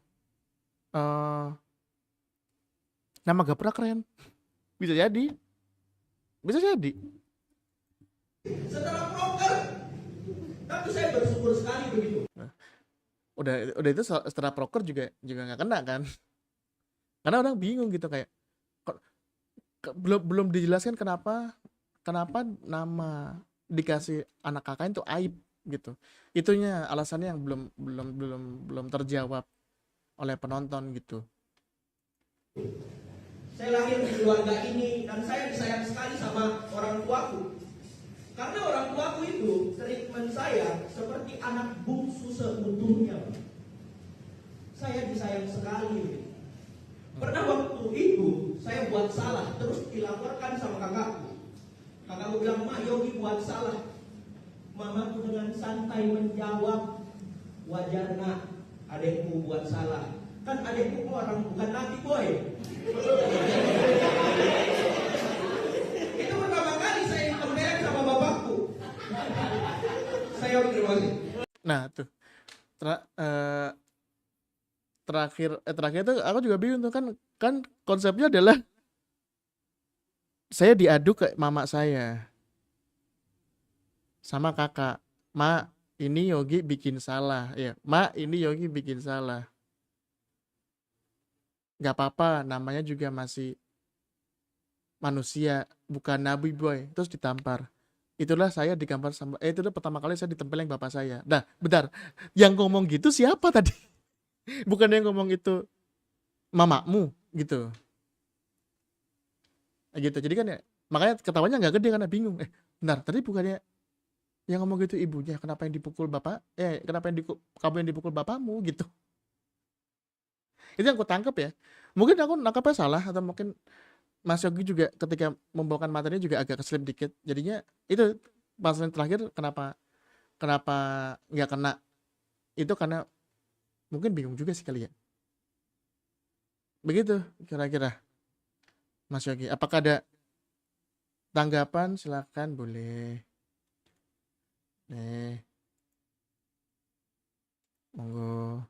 Speaker 1: eh, nama gapura keren. Bisa jadi, bisa jadi.
Speaker 4: setelah proker. Tapi saya bersyukur sekali begitu.
Speaker 1: Udah itu setelah proker juga juga nggak kena kan? Karena orang bingung gitu kayak belum belum dijelaskan kenapa kenapa nama dikasih anak kakak itu aib gitu. Itunya alasannya yang belum terjawab oleh penonton gitu.
Speaker 4: Saya lahir di keluarga ini dan saya disayang sekali sama orang tuaku. Karena orang tuaku itu treatment saya seperti anak bungsu seutuhnya. Saya disayang sekali. Pernah waktu itu saya buat salah terus dilaporkan sama kakakku. Kakakku bilang, "Mak, Yogi buat salah." Mamaku dengan santai menjawab, "Wajar nak, adekku buat salah. Kan adekku orang bukan nabi boy." Itu pertama kali saya ditempelin sama bapakku. Saya terima kasih.
Speaker 1: Nah tuh terakhir tuh aku juga bingung tuh kan konsepnya adalah saya diadu ke mama saya sama kakak. Ma, ini Yogi bikin salah. Ya, Ma, ini Yogi bikin salah. Gak apa-apa, namanya juga masih manusia, bukan nabi boy. Terus ditampar. Itulah saya digambar sama itulah pertama kali saya ditempeleng bapak saya. Nah, bentar. Yang ngomong gitu siapa tadi? Bukan yang ngomong itu mamamu gitu. Gitu. Jadi kan ya makanya ketawanya nggak gede karena bingung. Bentar, tadi bukannya yang ngomong gitu ibunya, kenapa yang dipukul bapak? Kenapa kamu yang dipukul bapakmu gitu. Itu yang aku tangkap ya. Mungkin aku nangkapnya salah atau mungkin Mas Yogi juga ketika membawakan materi juga agak keselip dikit. Jadinya itu masalah terakhir kenapa nggak kena itu karena mungkin bingung juga sih kali ya. Begitu kira-kira Mas Yogi. Apakah ada tanggapan? Silakan boleh. Nih. Monggo.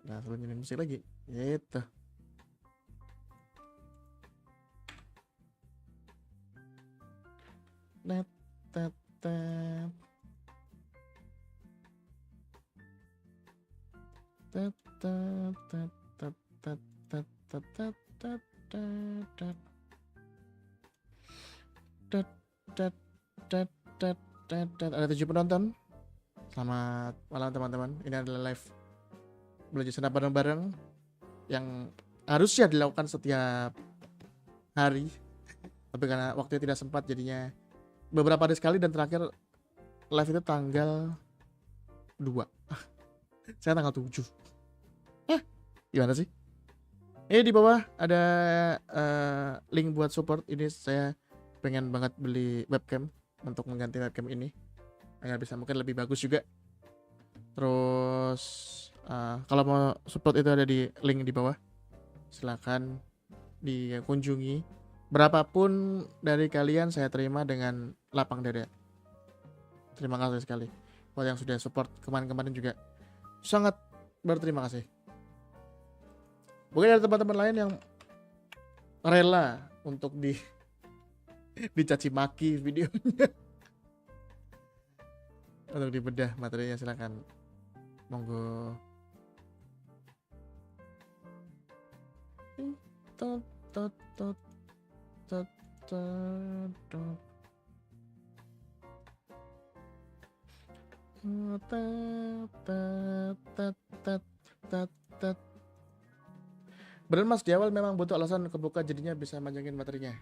Speaker 1: Nah, sebelum nyanyi musik lagi. Gitu. Net, tet, tet. Tet, tet, tet, tet, tet, tet, tet, tet, tet, tet. Tet, tet, tet, tet, tet, tet. Ada 7 penonton. Selamat malam teman-teman. Ini adalah live belajar senam bareng-bareng yang harusnya dilakukan setiap hari. Tapi karena waktunya tidak sempat jadinya beberapa hari sekali dan terakhir live itu tanggal 2. Saya tanggal 7. Gimana sih? Ini di bawah ada link buat support. Ini saya pengen banget beli webcam untuk mengganti webcam ini agar bisa mungkin lebih bagus juga. Terus kalau mau support itu ada di link di bawah. Silakan dikunjungi. Berapapun dari kalian saya terima dengan lapang dada. Terima kasih sekali buat yang sudah support kemarin-kemarin juga. Sangat berterima kasih. Mungkin ada teman-teman lain yang rela untuk dicaci maki videonya. Untuk dibedah materinya silakan. Monggo. Tot tot tot tot tot tot. Bener Mas, di awal memang butuh alasan kebuka jadinya bisa manjangin materinya.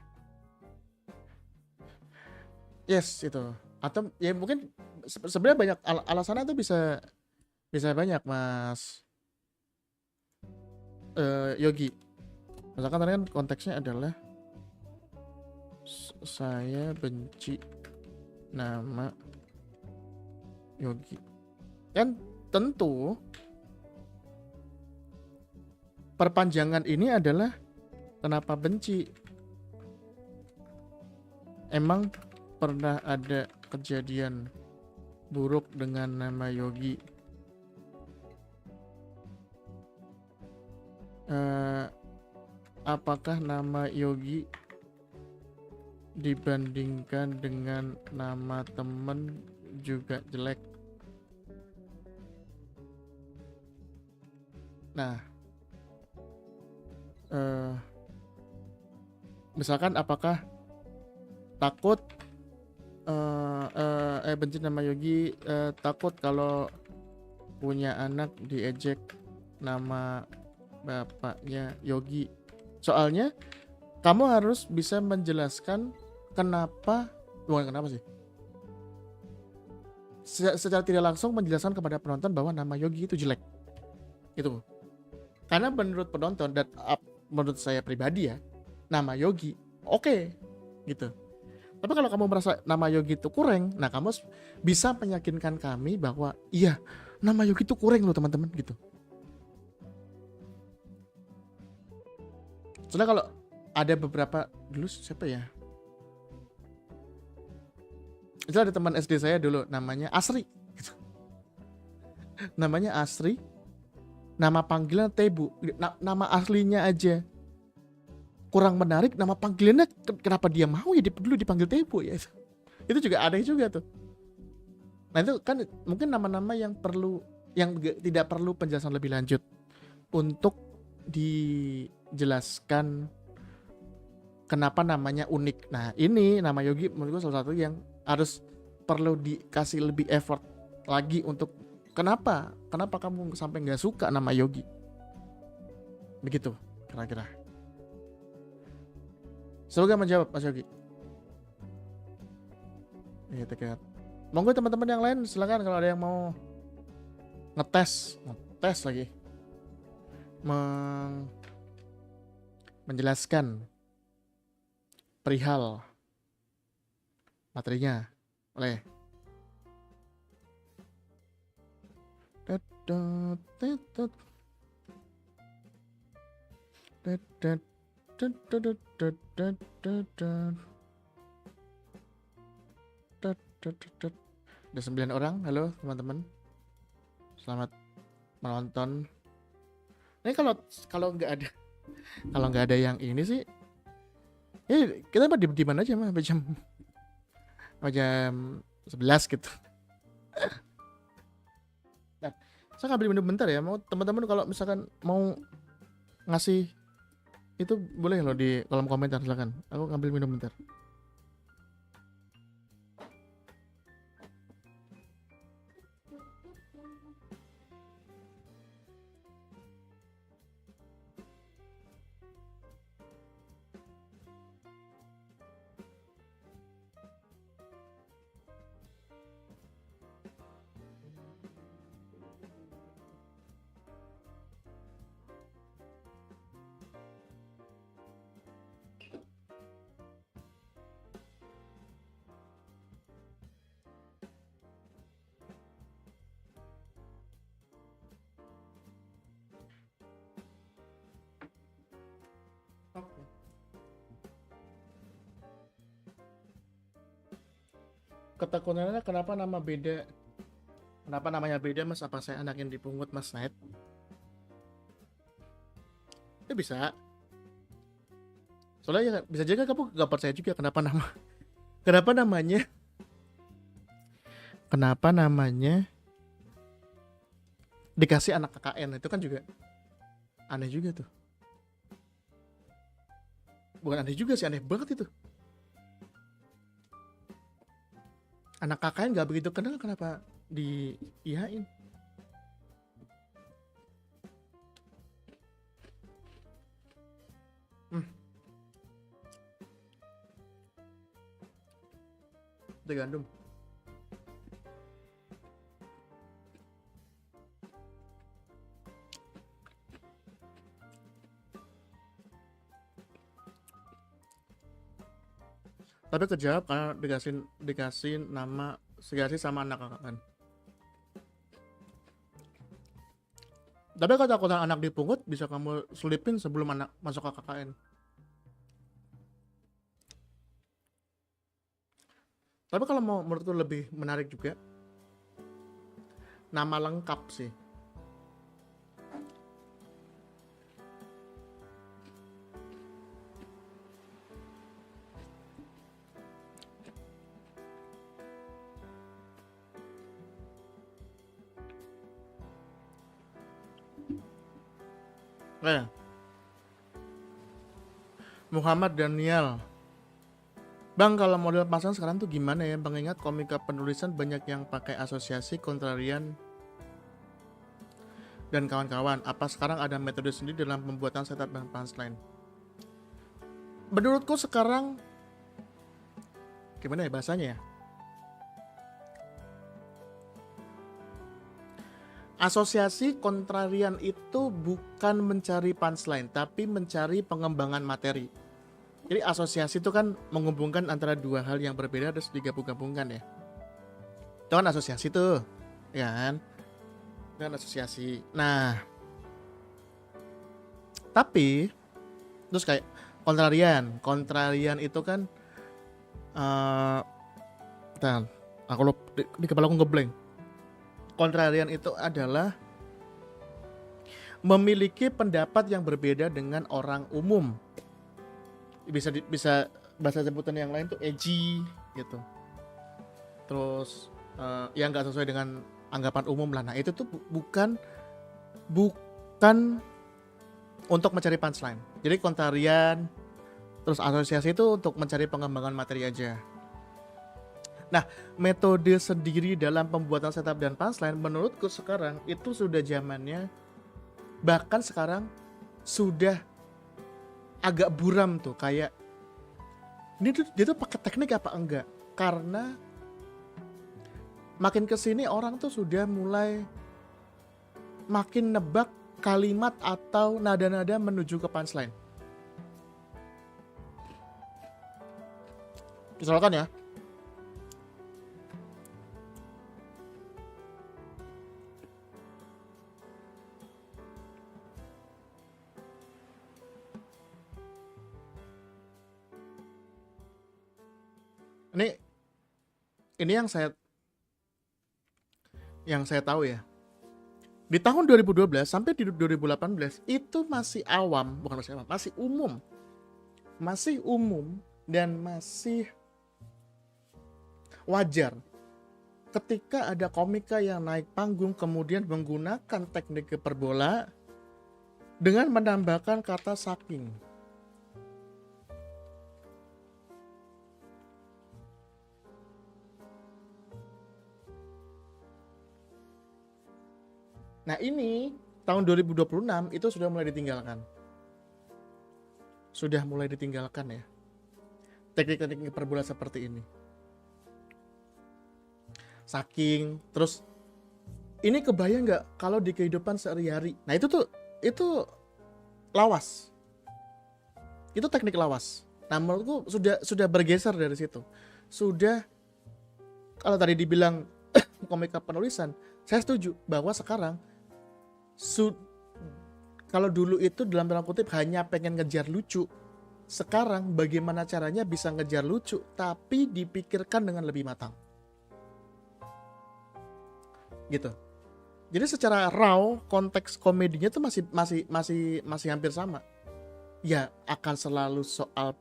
Speaker 1: Yes, itu. Atau ya mungkin sebenarnya banyak alasannya tuh bisa banyak Mas Yogi. Misalkan tadi kan konteksnya adalah saya benci nama Yogi. Kan tentu perpanjangan ini adalah kenapa benci. Emang pernah ada kejadian buruk dengan nama Yogi? Apakah nama Yogi dibandingkan dengan nama temen juga jelek? Nah, misalkan apakah takut benci nama Yogi, takut kalau punya anak diejek nama bapaknya Yogi? Soalnya kamu harus bisa menjelaskan kenapa, bukan kenapa sih, secara tidak langsung menjelaskan kepada penonton bahwa nama Yogi itu jelek. Itu karena menurut penonton dan menurut saya pribadi ya, nama Yogi oke gitu. Tapi kalau kamu merasa nama Yogi itu kurang, nah kamu bisa meyakinkan kami bahwa iya, nama Yogi itu kurang loh teman-teman gitu. Soalnya kalau ada beberapa dulu siapa ya? Itu ada teman SD saya dulu namanya Asri gitu. Namanya Asri, nama panggilan Tebu. Nama aslinya aja kurang menarik, nama panggilannya kenapa dia mau ya dulu dipanggil Tebu ya? Itu juga aneh juga tuh. Nah itu kan mungkin nama-nama yang tidak perlu penjelasan lebih lanjut untuk dijelaskan kenapa namanya unik. Nah ini nama Yogi menurut gue salah satu yang harus perlu dikasih lebih effort lagi untuk kenapa kamu sampai nggak suka nama Yogi, begitu kira-kira. Semoga menjawab Mas Yogi. Iya tekat. Monggo teman-teman yang lain silakan kalau ada yang mau ngetes lagi, menjelaskan perihal materinya oleh ada 9 orang. Halo teman-teman, selamat menonton. Ini kalau nggak ada yang ini sih, ya kita mah di mana aja mah jam 11 gitu. Nah, saya ngambil minum bentar ya. Mau teman-teman kalau misalkan mau ngasih itu boleh loh di kolom komentar, silakan. Aku ngambil minum bentar. Ketakutannya kenapa namanya beda mas? Apa saya anak yang dipungut mas Naid? Ya bisa. Soalnya ya, bisa juga kamu gak percaya juga kenapa namanya dikasih anak KKN. Itu kan juga aneh juga tuh. Bukan aneh juga sih, aneh banget itu. Anak KKN gak begitu kenal, kenapa diiyain? Ada gandum. Tapi kejawab karena dikasih sama anak kakak kan. Tapi kalau takutan anak dipungut bisa kamu selipin sebelum anak masuk ke KKN. Tapi kalau mau menurutku lebih menarik juga nama lengkap sih. Muhammad Daniel. Bang, kalau model pasang sekarang tuh gimana ya? Bang, ingat komika penulisan banyak yang pakai asosiasi, kontrarian, dan kawan-kawan. Apa sekarang ada metode sendiri dalam pembuatan setup dan punchline? Menurutku sekarang gimana ya bahasanya ya? Asosiasi kontrarian itu bukan mencari punchline, tapi mencari pengembangan materi. Jadi asosiasi itu kan menghubungkan antara dua hal yang berbeda terus digabung-gabungkan ya. Itu kan asosiasi tuh, ya kan? Itu kan asosiasi. Nah, tapi terus kayak kontrarian itu kan, aku di kepala aku ngeblank. Kontrarian itu adalah memiliki pendapat yang berbeda dengan orang umum. Bisa bahasa sebutan yang lain tuh edgy gitu. Terus yang nggak sesuai dengan anggapan umum lah. Nah itu tuh bukan untuk mencari punchline. Jadi kontrarian terus asosiasi itu untuk mencari pengembangan materi aja. Nah, metode sendiri dalam pembuatan setup dan punchline menurutku sekarang itu sudah zamannya, bahkan sekarang sudah agak buram tuh, kayak dia tuh pakai teknik apa enggak, karena makin kesini orang tuh sudah mulai makin nebak kalimat atau nada-nada menuju ke punchline. Misalkan ya, ini yang saya tahu ya. Di tahun 2012 sampai di 2018 itu masih awam, bukan masih awam, masih umum dan masih wajar ketika ada komika yang naik panggung kemudian menggunakan teknik hiperbola dengan menambahkan kata saking. Nah ini tahun 2026 itu sudah mulai ditinggalkan. Sudah mulai ditinggalkan ya. Teknik-teknik hiperbola seperti ini. Saking, terus ini kebayang nggak kalau di kehidupan sehari-hari. Nah itu lawas. Itu teknik lawas. Nah menurutku sudah bergeser dari situ. Sudah, kalau tadi dibilang komika penulisan, saya setuju bahwa sekarang kalau dulu itu dalam tanda kutip hanya pengen ngejar lucu, sekarang bagaimana caranya bisa ngejar lucu tapi dipikirkan dengan lebih matang gitu. Jadi secara raw konteks komedinya tuh masih hampir sama ya, akan selalu soal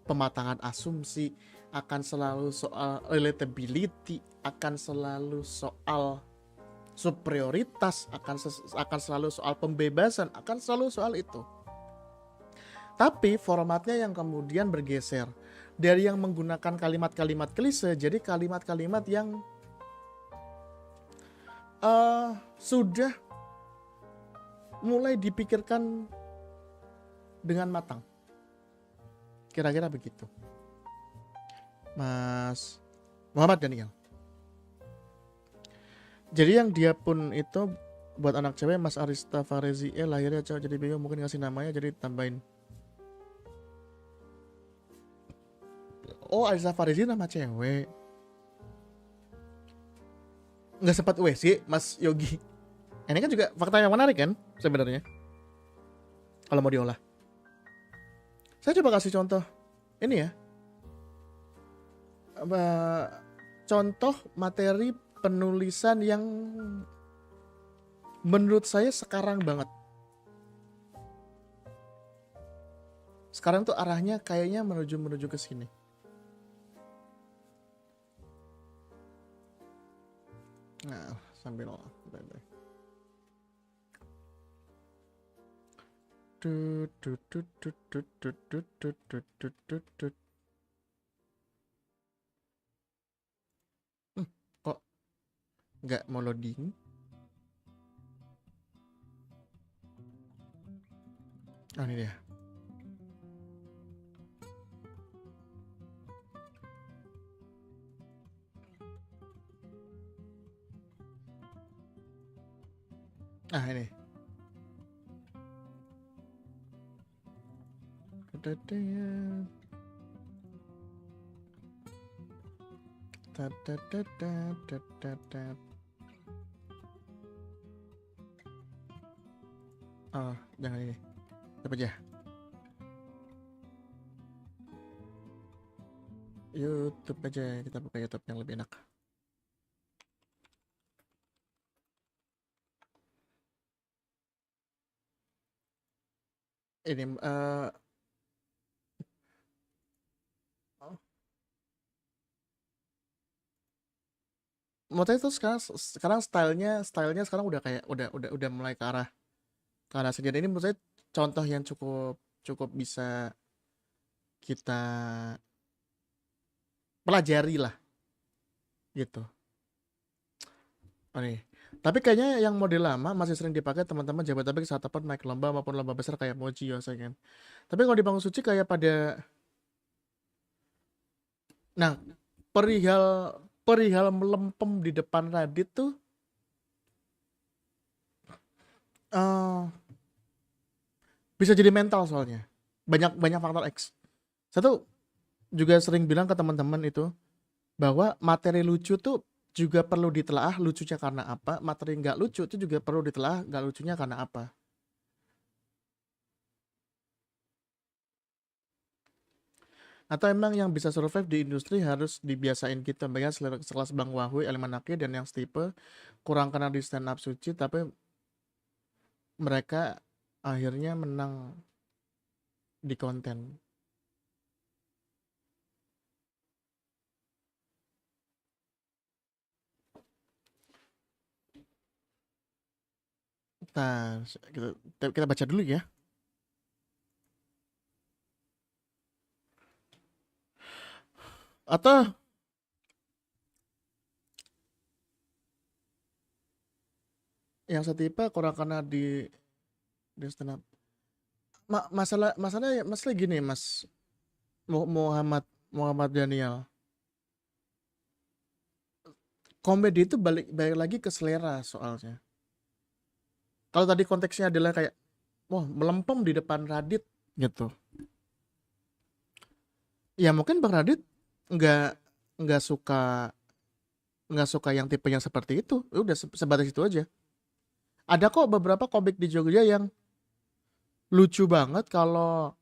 Speaker 1: pematangan asumsi, akan selalu soal relatability, akan selalu soal superioritas, akan selalu soal pembebasan, akan selalu soal itu. Tapi formatnya yang kemudian bergeser dari yang menggunakan kalimat-kalimat klise jadi kalimat-kalimat yang sudah mulai dipikirkan dengan matang. Kira-kira begitu, Mas Muhammad Daniel. Jadi yang dia pun itu buat anak cewek Mas Arista Farezi lahirnya cewek jadi bingung, mungkin ngasih namanya jadi tambahin. Oh, Arista Farezi nama cewek. Nggak sempat WC Mas Yogi. Ini kan juga fakta yang menarik kan sebenarnya kalau mau diolah. Saya coba kasih contoh ini ya. Contoh materi penulisan yang menurut saya sekarang banget. Sekarang tuh arahnya kayaknya menuju ke sini. Nah, sambil kok nggak mau loading? Oh, ini dia. Ah, ini. Oh, jangan ini. Apa aja? YouTube aja, kita buka YouTube yang lebih enak. Ini menurut saya tuh sekarang stylenya sekarang udah kayak udah mulai ke arah sendiri. Ini menurut saya contoh yang cukup bisa kita pelajari lah gitu. Oh, nih. Tapi kayaknya yang model lama masih sering dipakai teman-teman Jabodetabek saat apa naik lomba maupun lomba besar kayak Moji ya kan. Tapi kalau di Bangun Suci kayak pada nah perihal melempem di depan Radit tuh bisa jadi mental soalnya. Banyak faktor X. Saya tuh juga sering bilang ke teman-teman itu bahwa materi lucu tuh juga perlu ditelaah lucunya karena apa, materi nggak lucu itu juga perlu ditelaah nggak lucunya karena apa. Atau emang yang bisa survive di industri harus dibiasain kita bayar sekelas Bang Wahwi, Elimanaki dan yang setipe kurang kenal di stand up Suci tapi mereka akhirnya menang di konten. Nah, kita baca dulu ya. Atau yang setipe kurang kenal di stand up. Masalah gini Mas Muhammad Daniel. Komedi itu balik lagi ke selera soalnya. Kalau tadi konteksnya adalah kayak wah melempem di depan Radit gitu. Ya mungkin Bang Radit nggak suka yang tipenya seperti itu. Udah sebatas itu aja. Ada kok beberapa komik di Jogja yang lucu banget kalau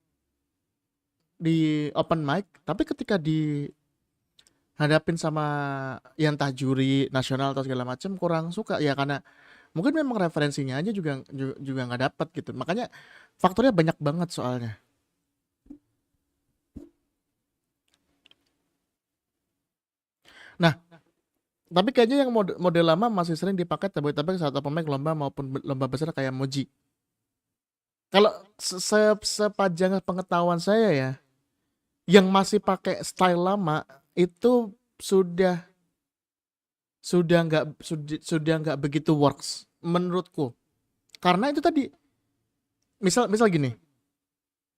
Speaker 1: di open mic, tapi ketika dihadapin sama yang entah juri nasional atau segala macam kurang suka ya karena mungkin memang referensinya aja juga nggak dapat gitu. Makanya faktornya banyak banget soalnya. Nah, tapi kayaknya yang model lama masih sering dipakai Jabodetabek saat open mic lomba maupun lomba besar kayak Moji. Kalau sepanjang pengetahuan saya ya, yang masih pakai style lama itu sudah nggak begitu works menurutku. Karena itu tadi misal gini.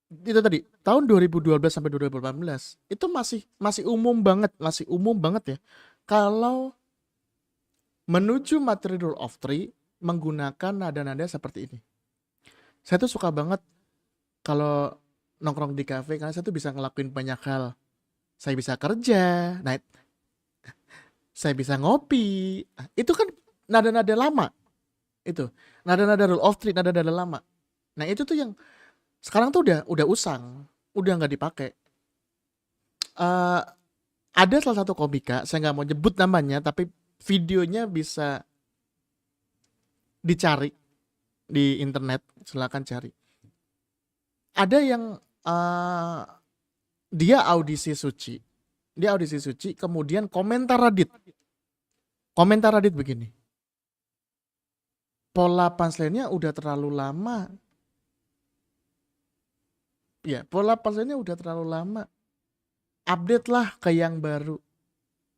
Speaker 1: Itu tadi tahun 2012 sampai 2018 itu masih umum banget ya. Kalau menuju materi rule of three menggunakan nada-nada seperti ini. Saya tuh suka banget kalau nongkrong di kafe karena saya tuh bisa ngelakuin banyak hal. Saya bisa kerja, saya bisa ngopi. Itu kan nada-nada lama. Itu. Nada-nada rule of three, nada-nada lama. Nah, itu tuh yang sekarang tuh udah usang, udah nggak dipakai. Eh, ada salah satu komika, saya nggak mau nyebut namanya, tapi videonya bisa dicari di internet, silakan cari. Ada yang dia audisi Suci, kemudian komentar Reddit begini. Pola punchline-nya udah terlalu lama. Ya, pola punchline-nya udah terlalu lama. Update lah ke yang baru.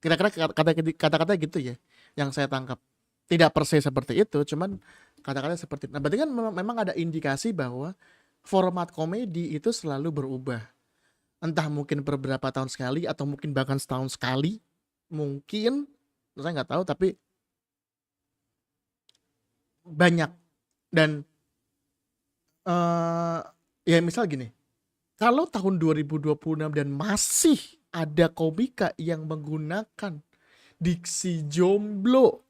Speaker 1: Kira-kira kata-kata gitu ya, yang saya tangkap. Tidak persis seperti itu, cuman kata-kata seperti itu. Nah, berarti kan memang ada indikasi bahwa format komedi itu selalu berubah. Entah mungkin beberapa tahun sekali atau mungkin bahkan setahun sekali. Mungkin, saya nggak tahu, tapi banyak. Dan ya misal gini, kalau tahun 2026 dan masih ada komika yang menggunakan diksi jomblo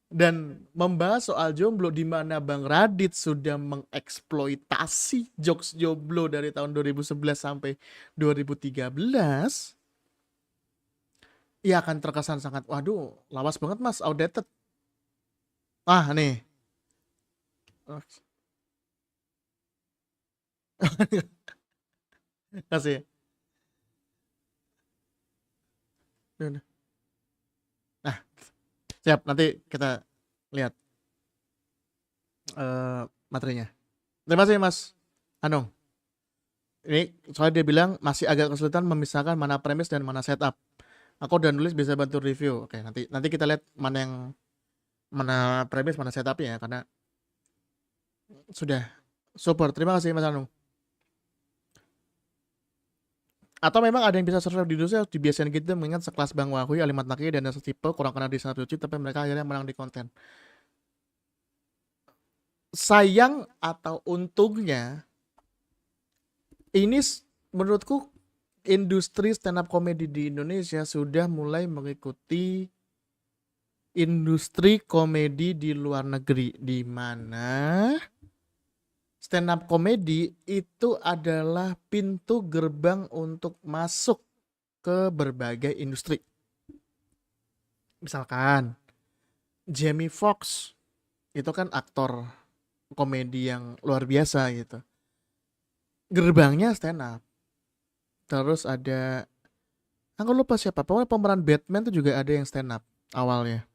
Speaker 1: dan membahas soal jomblo, di mana Bang Radit sudah mengeksploitasi jokes jomblo dari tahun 2011 sampai 2013, ia akan terkesan sangat, waduh, lawas banget mas, outdated. Ah nih, kasih. Nah, siap, nanti kita lihat materinya. Terima kasih Mas Anung. Ini soalnya dia bilang masih agak kesulitan memisahkan mana premis dan mana setup. Aku udah nulis, bisa bantu review. Oke, nanti kita lihat mana premis, mana setupnya ya, karena sudah super. Terima kasih Mas Anung. Atau memang ada yang bisa survive di Indonesia dibiasain gitu, mengingat sekelas Bang Wahui, Alimat Naki, dan setipe kurang kenal di sana lucu, tapi mereka akhirnya menang di konten. Sayang atau untungnya, ini menurutku industri stand up comedy di Indonesia sudah mulai mengikuti industri komedi di luar negeri, di mana stand up comedy itu adalah pintu gerbang untuk masuk ke berbagai industri. Misalkan Jamie Foxx itu kan aktor komedi yang luar biasa gitu. Gerbangnya stand up. Terus ada, aku lupa siapa, pokoknya pemeran Batman tuh juga ada yang stand up awalnya.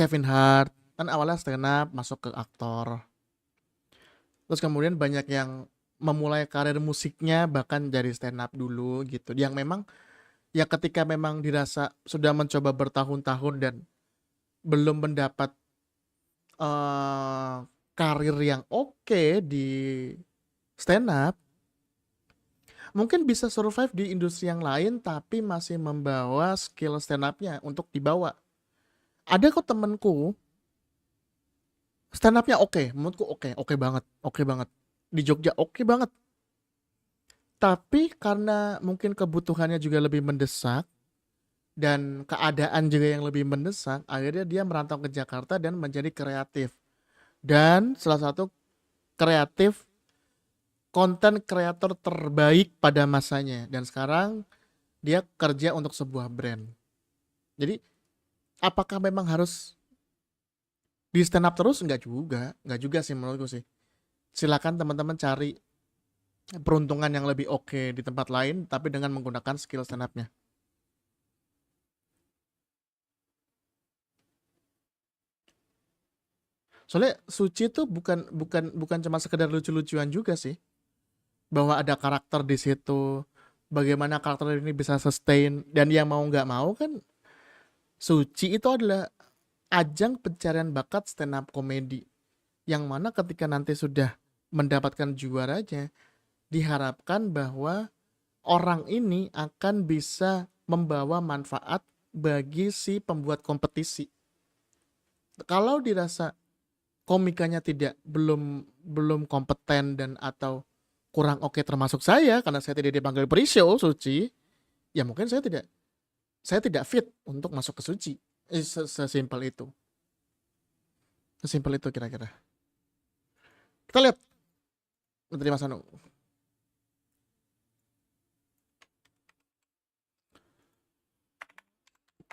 Speaker 1: Kevin Hart kan awalnya stand up, masuk ke aktor. Terus kemudian banyak yang memulai karir musiknya bahkan dari stand up dulu gitu. Yang memang ya ketika memang dirasa sudah mencoba bertahun-tahun dan belum mendapat karir yang oke di stand up, mungkin bisa survive di industri yang lain tapi masih membawa skill stand up-nya untuk dibawa. Ada kok temenku stand up-nya oke, menurutku oke banget. Di Jogja oke banget. Tapi karena mungkin kebutuhannya juga lebih mendesak dan keadaan juga yang lebih mendesak, akhirnya dia merantau ke Jakarta dan menjadi kreatif. Dan salah satu kreatif konten kreator terbaik pada masanya, dan sekarang dia kerja untuk sebuah brand. Jadi apakah memang harus di stand up terus? Enggak juga sih menurutku sih. Silakan teman-teman cari peruntungan yang lebih oke di tempat lain tapi dengan menggunakan skill stand up-nya. Soalnya Suci tuh bukan cuma sekedar lucu-lucuan juga sih. Bahwa ada karakter di situ, bagaimana karakter ini bisa sustain, dan yang mau nggak mau kan Suci itu adalah ajang pencarian bakat stand up comedy, yang mana ketika nanti sudah mendapatkan juaranya, diharapkan bahwa orang ini akan bisa membawa manfaat bagi si pembuat kompetisi. Kalau dirasa komikanya belum kompeten dan atau kurang oke, termasuk saya karena saya tidak dipanggil pre-show Suci, ya mungkin saya tidak saya tidak fit untuk masuk ke suci. Sesimpel itu. Sesimpel itu kira-kira. Kita lihat materi Mas Anu.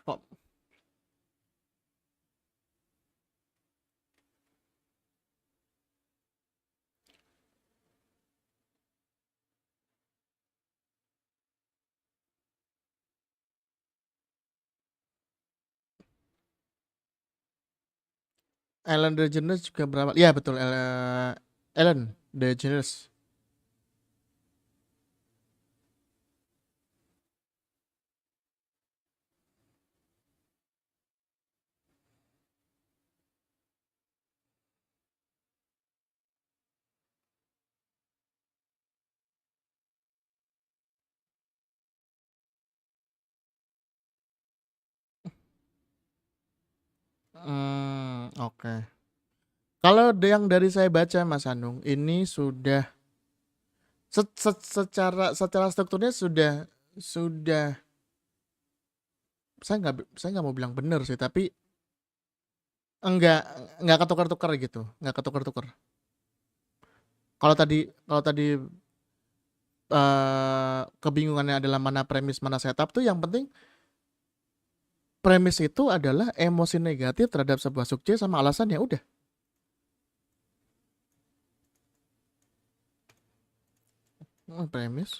Speaker 1: Pop. Ellen DeGeneres juga berapa? Iya betul, Ellen DeGeneres. Oke. Kalau yang dari saya baca Mas Anung, ini sudah secara strukturnya sudah saya nggak mau bilang benar sih, tapi enggak enggak ketukar-tukar gitu, enggak ketukar-tukar. Kalau tadi kebingungannya adalah mana premis mana setup tuh, yang penting premis itu adalah emosi negatif terhadap sebuah subjek sama alasannya udah. Premis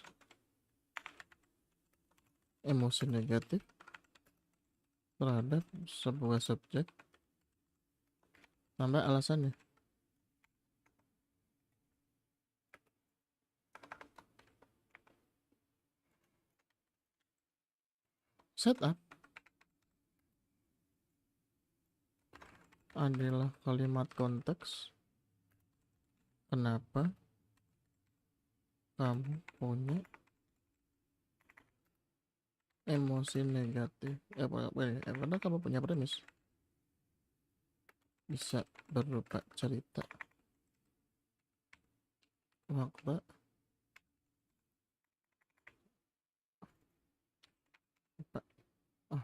Speaker 1: emosi negatif terhadap sebuah subjek sampai alasannya. Setup adalah kalimat konteks kenapa kamu punya emosi negatif. Karena kamu punya premis bisa berupa cerita, fakta, apa. Oh,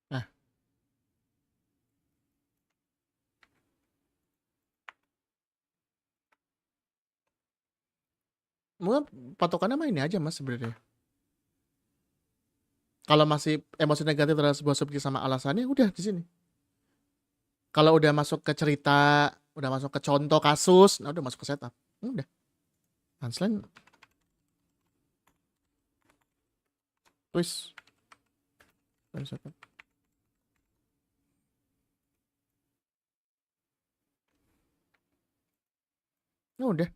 Speaker 1: nah, mungkin patokannya mah ini aja Mas sebenarnya. Kalau masih emosi negatif terhadap sebuah subjek sama alasannya udah di sini. Kalau udah masuk ke cerita, udah masuk ke contoh kasus, nah udah masuk ke setup. Udah. Punchline twist dan setup. Nah udah.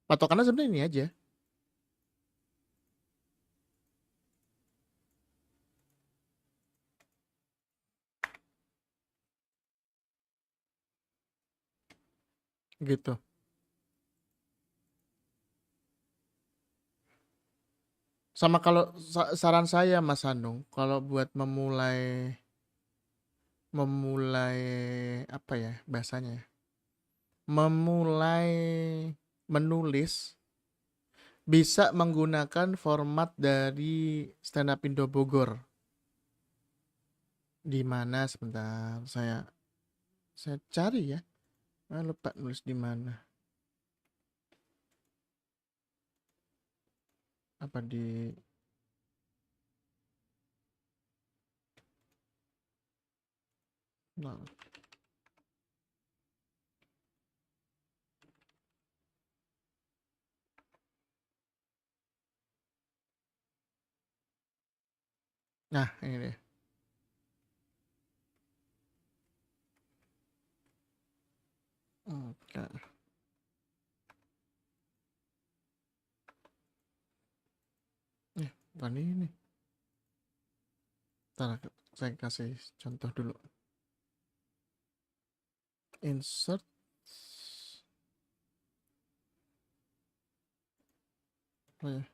Speaker 1: Patokannya sebenarnya ini aja. Gitu. Sama kalau saran saya Mas Hanung, kalau buat memulai memulai apa ya bahasanya? Memulai menulis bisa menggunakan format dari Stand Up Indo Bogor. Di mana sebentar saya cari ya. Lupa nulis di mana. Apa di nah, nah ini deh. Oke. Bukan ini. Ntar saya kasih contoh dulu. Insert. Oh ya.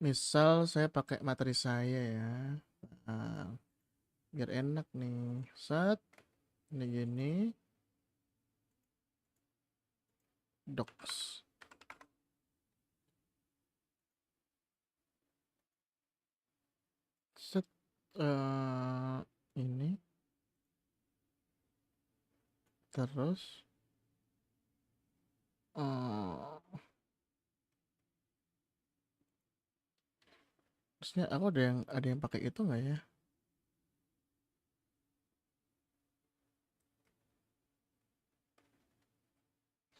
Speaker 1: Misal saya pakai materi saya ya. Nah, biar enak nih. Set, ini gini, docs. Set, ini, terus, terusnya aku ada yang pakai itu nggak ya?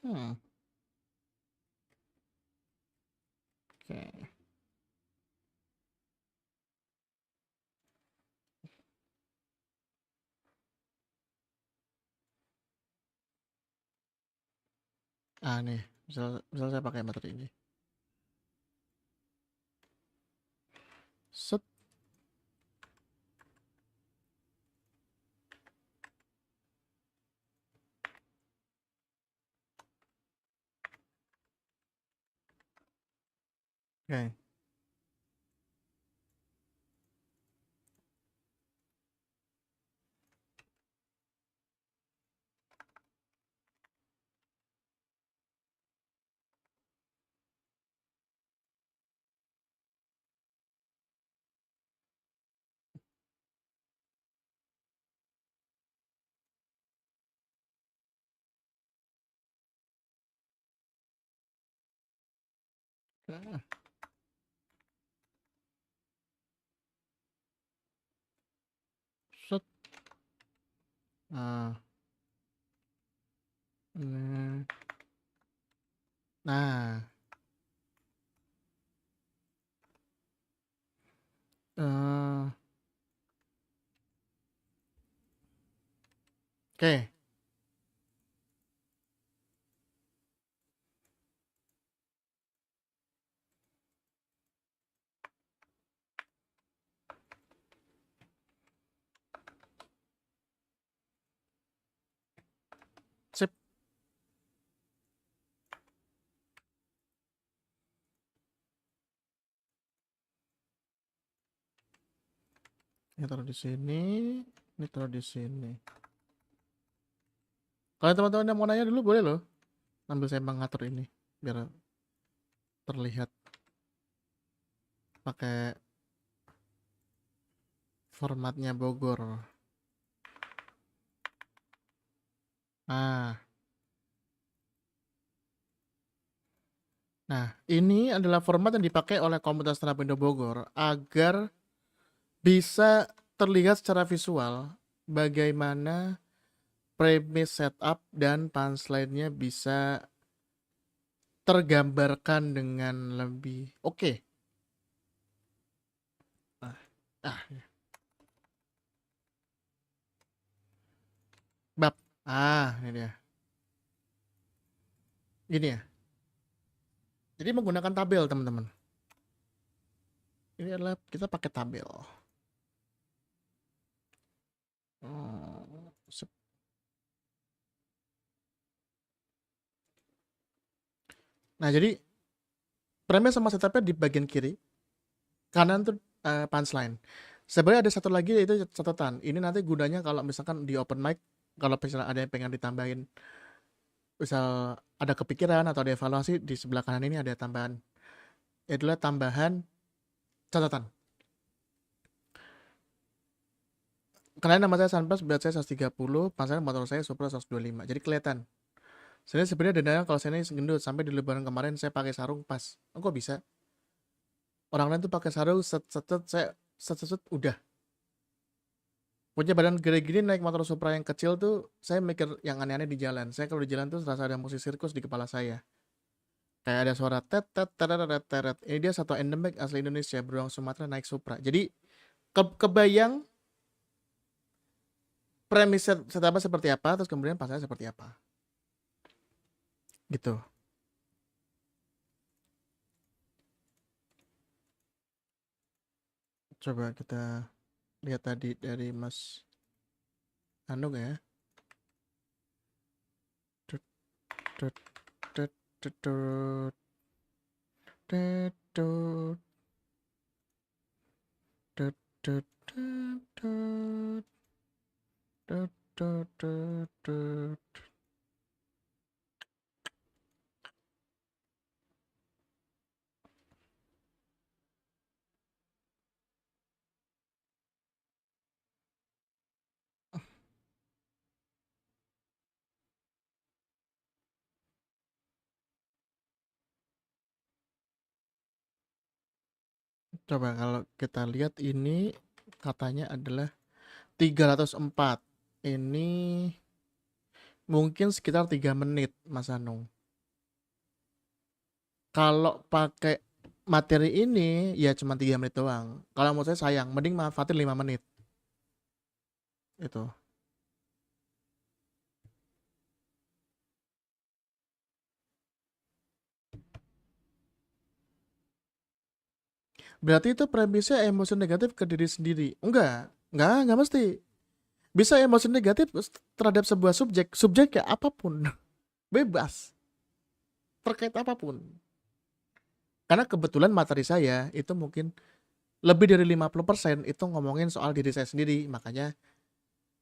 Speaker 1: Hmm, oke. Nih, misal saya pakai materi ini. Set, oke. Oke. Set, nah, ini. Nah, eh, oke. Sip. Ini taruh di sini, ini taruh di sini. Kalau teman-teman yang mau nanya dulu boleh loh, sambil saya mengatur ini biar terlihat pakai formatnya Bogor. Nah, nah ini adalah format yang dipakai oleh Komunitas Terapindo Bogor agar bisa terlihat secara visual bagaimana premis setup dan punchline-nya bisa tergambarkan dengan lebih oke. Ah, ah, bab. Ini dia. Gini ya. Jadi menggunakan tabel, teman-teman. Ini adalah kita pakai tabel. Sep. Nah, jadi premis sama setupnya di bagian kiri, kanan tuh punchline. Sebenarnya ada satu lagi yaitu catatan. Ini nanti gunanya kalau misalkan di open mic, kalau misalnya ada yang pengen ditambahin, misal ada kepikiran atau ada evaluasi, di sebelah kanan ini ada tambahan. Itulah tambahan catatan. Karena nama saya Sanpas, berat saya 130, pasal motor saya Supra 125. Jadi kelihatan. Sebenarnya dandanya kalau saya ini gendut, sampai di lebaran kemarin saya pakai sarung pas. Oh, kok bisa? Orang lain tuh pakai sarung saya set udah. Punya badan gede gini naik motor Supra yang kecil tuh, saya mikir yang aneh-aneh di jalan. Saya kalau di jalan tuh serasa ada musik sirkus di kepala saya. Kayak ada suara tet tet teret teret. Ini dia satu endemik asli Indonesia, beruang Sumatera naik Supra. Jadi kebayang premis setup seperti apa, terus kemudian pasarnya seperti apa. Gitu. Coba kita lihat tadi dari Mas Anung ya. Tut, tut, tut, tut, tut, tut, tut, tut. Tut, tut, tut, tut, tut, tut, tut. Coba kalau kita lihat ini katanya adalah 304. Ini mungkin sekitar 3 menit, Mas Anung. Kalau pakai materi ini ya cuma 3 menit doang. Kalau menurut saya sayang, mending manfaatin 5 menit. Itu. Berarti itu premisnya emosi negatif ke diri sendiri. Enggak mesti. Bisa emosi negatif terhadap sebuah subjek, subjek ya apapun. Bebas, terkait apapun. Karena kebetulan materi saya itu mungkin lebih dari 50% itu ngomongin soal diri saya sendiri. Makanya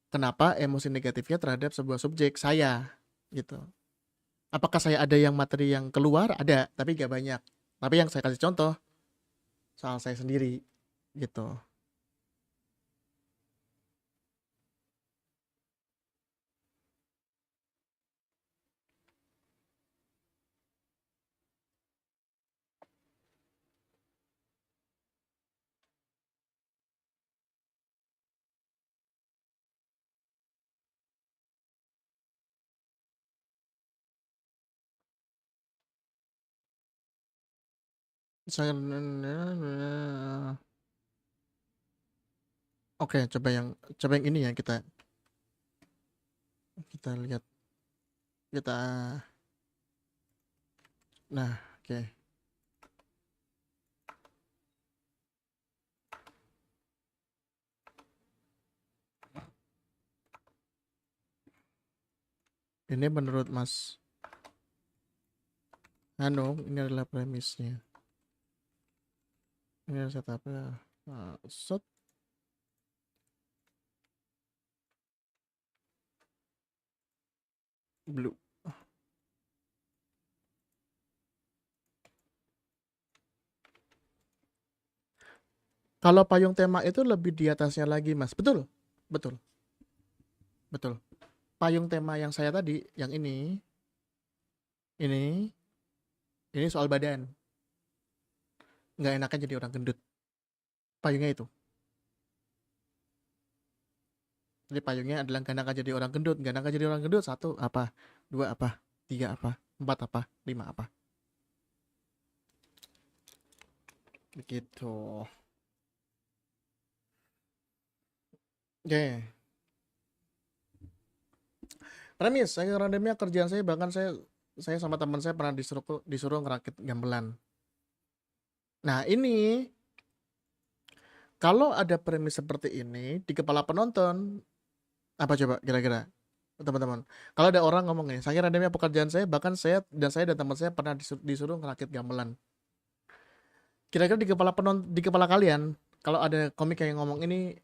Speaker 1: kenapa emosi negatifnya terhadap sebuah subjek saya gitu. Apakah saya ada yang materi yang keluar? Ada, tapi gak banyak. Tapi yang saya kasih contoh soal saya sendiri gitu. Saya Oke, coba yang ini ya kita kita lihat kita nah, oke. Ini menurut Mas Hanung ini adalah premisnya. Ini adalah setupnya. Nah, set blue. Kalau payung tema itu lebih di atasnya lagi, Mas. Betul. Betul. Betul. Payung tema yang saya tadi, yang ini soal badan. Nggak enaknya jadi orang gendut. Payungnya itu. Jadi payungnya adalah gak enakan jadi orang gendut. Gak enakan jadi orang gendut. 1 apa? 2 apa? 3 apa? 4 apa? 5 apa? Begitu. Oke. Premis, saya randomnya kerjaan saya bahkan saya sama teman saya pernah disuruh ngerakit gamelan. Nah, ini kalau ada premis seperti ini di kepala penonton, apa coba kira-kira teman-teman? Kalau ada orang ngomong ini, saya randomnya pekerjaan saya bahkan saya dan teman saya pernah disuruh ngerakit gamelan. Kira-kira di kepala penonton, di kepala kalian, kalau ada komik yang ngomong ini,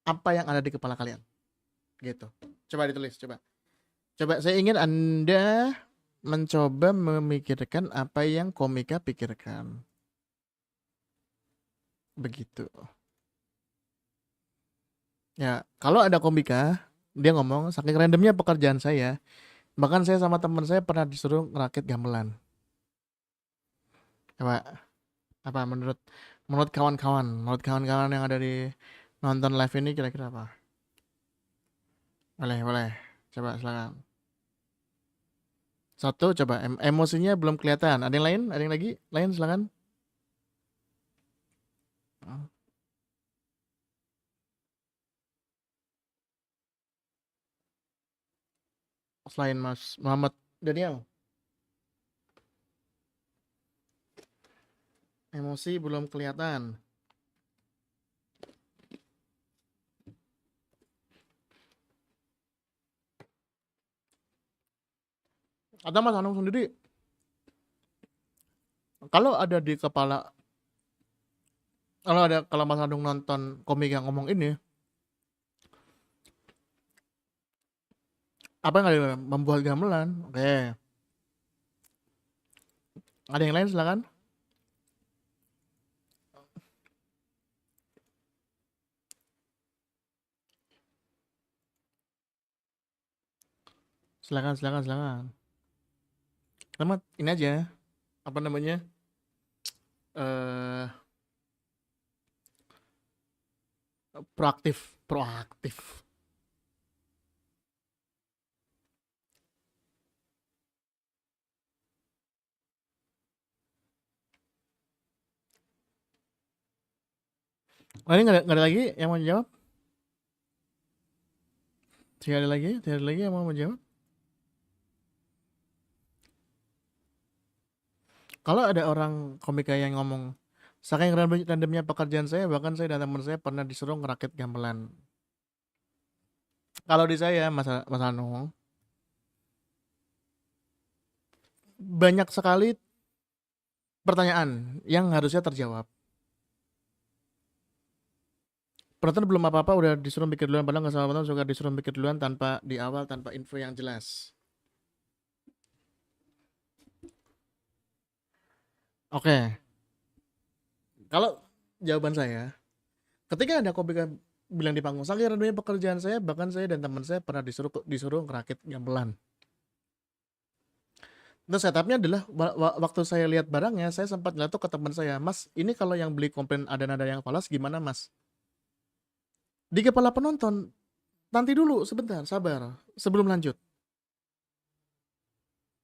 Speaker 1: apa yang ada di kepala kalian? Gitu. Coba ditulis, coba. Coba saya ingin Anda mencoba memikirkan apa yang komika pikirkan. Begitu. Ya, kalau ada komika, dia ngomong, saking randomnya pekerjaan saya, bahkan saya sama teman saya pernah disuruh ngerakit gamelan. Coba, apa menurut kawan-kawan yang ada di nonton live ini kira-kira apa? Boleh. Coba silakan. Satu, coba emosinya belum kelihatan. Ada yang lain? Ada yang lagi? Lain silakan. Selain Mas Muhammad Daniel. Emosi belum kelihatan. Atau Mas Anung sendiri, kalau ada di kepala kalau Mas Andung nonton komik yang ngomong ini, apa yang ada membuat gamelan? Oke. Ada yang lain silakan. Silakan, silakan, silakan. Selamat ini aja. Apa namanya? Eh proaktif, proaktif. Oh, ini nggak ada lagi yang mau jawab? Tidak ada lagi, tidak ada lagi yang mau jawab. Kalau ada orang komika yang ngomong, saking randomnya pekerjaan saya, bahkan saya dan teman saya pernah disuruh ngerakit gamelan. Kalau di saya, Mas Anung, banyak sekali pertanyaan yang harusnya terjawab. Penonton belum apa-apa udah disuruh mikir duluan, padahal nggak sama penonton suka disuruh mikir duluan tanpa di awal, tanpa info yang jelas. Oke, kalau jawaban saya, ketika ada komika bilang di panggung, saking randomnya pekerjaan saya, bahkan saya dan teman saya pernah disuruh ngerakit gamelan. Terus setupnya adalah waktu saya lihat barangnya, saya sempat nyeletuk ke teman saya, Mas, ini kalau yang beli komplain ada nada yang falas gimana Mas? Di kepala penonton, nanti dulu sebentar, sabar, sebelum lanjut.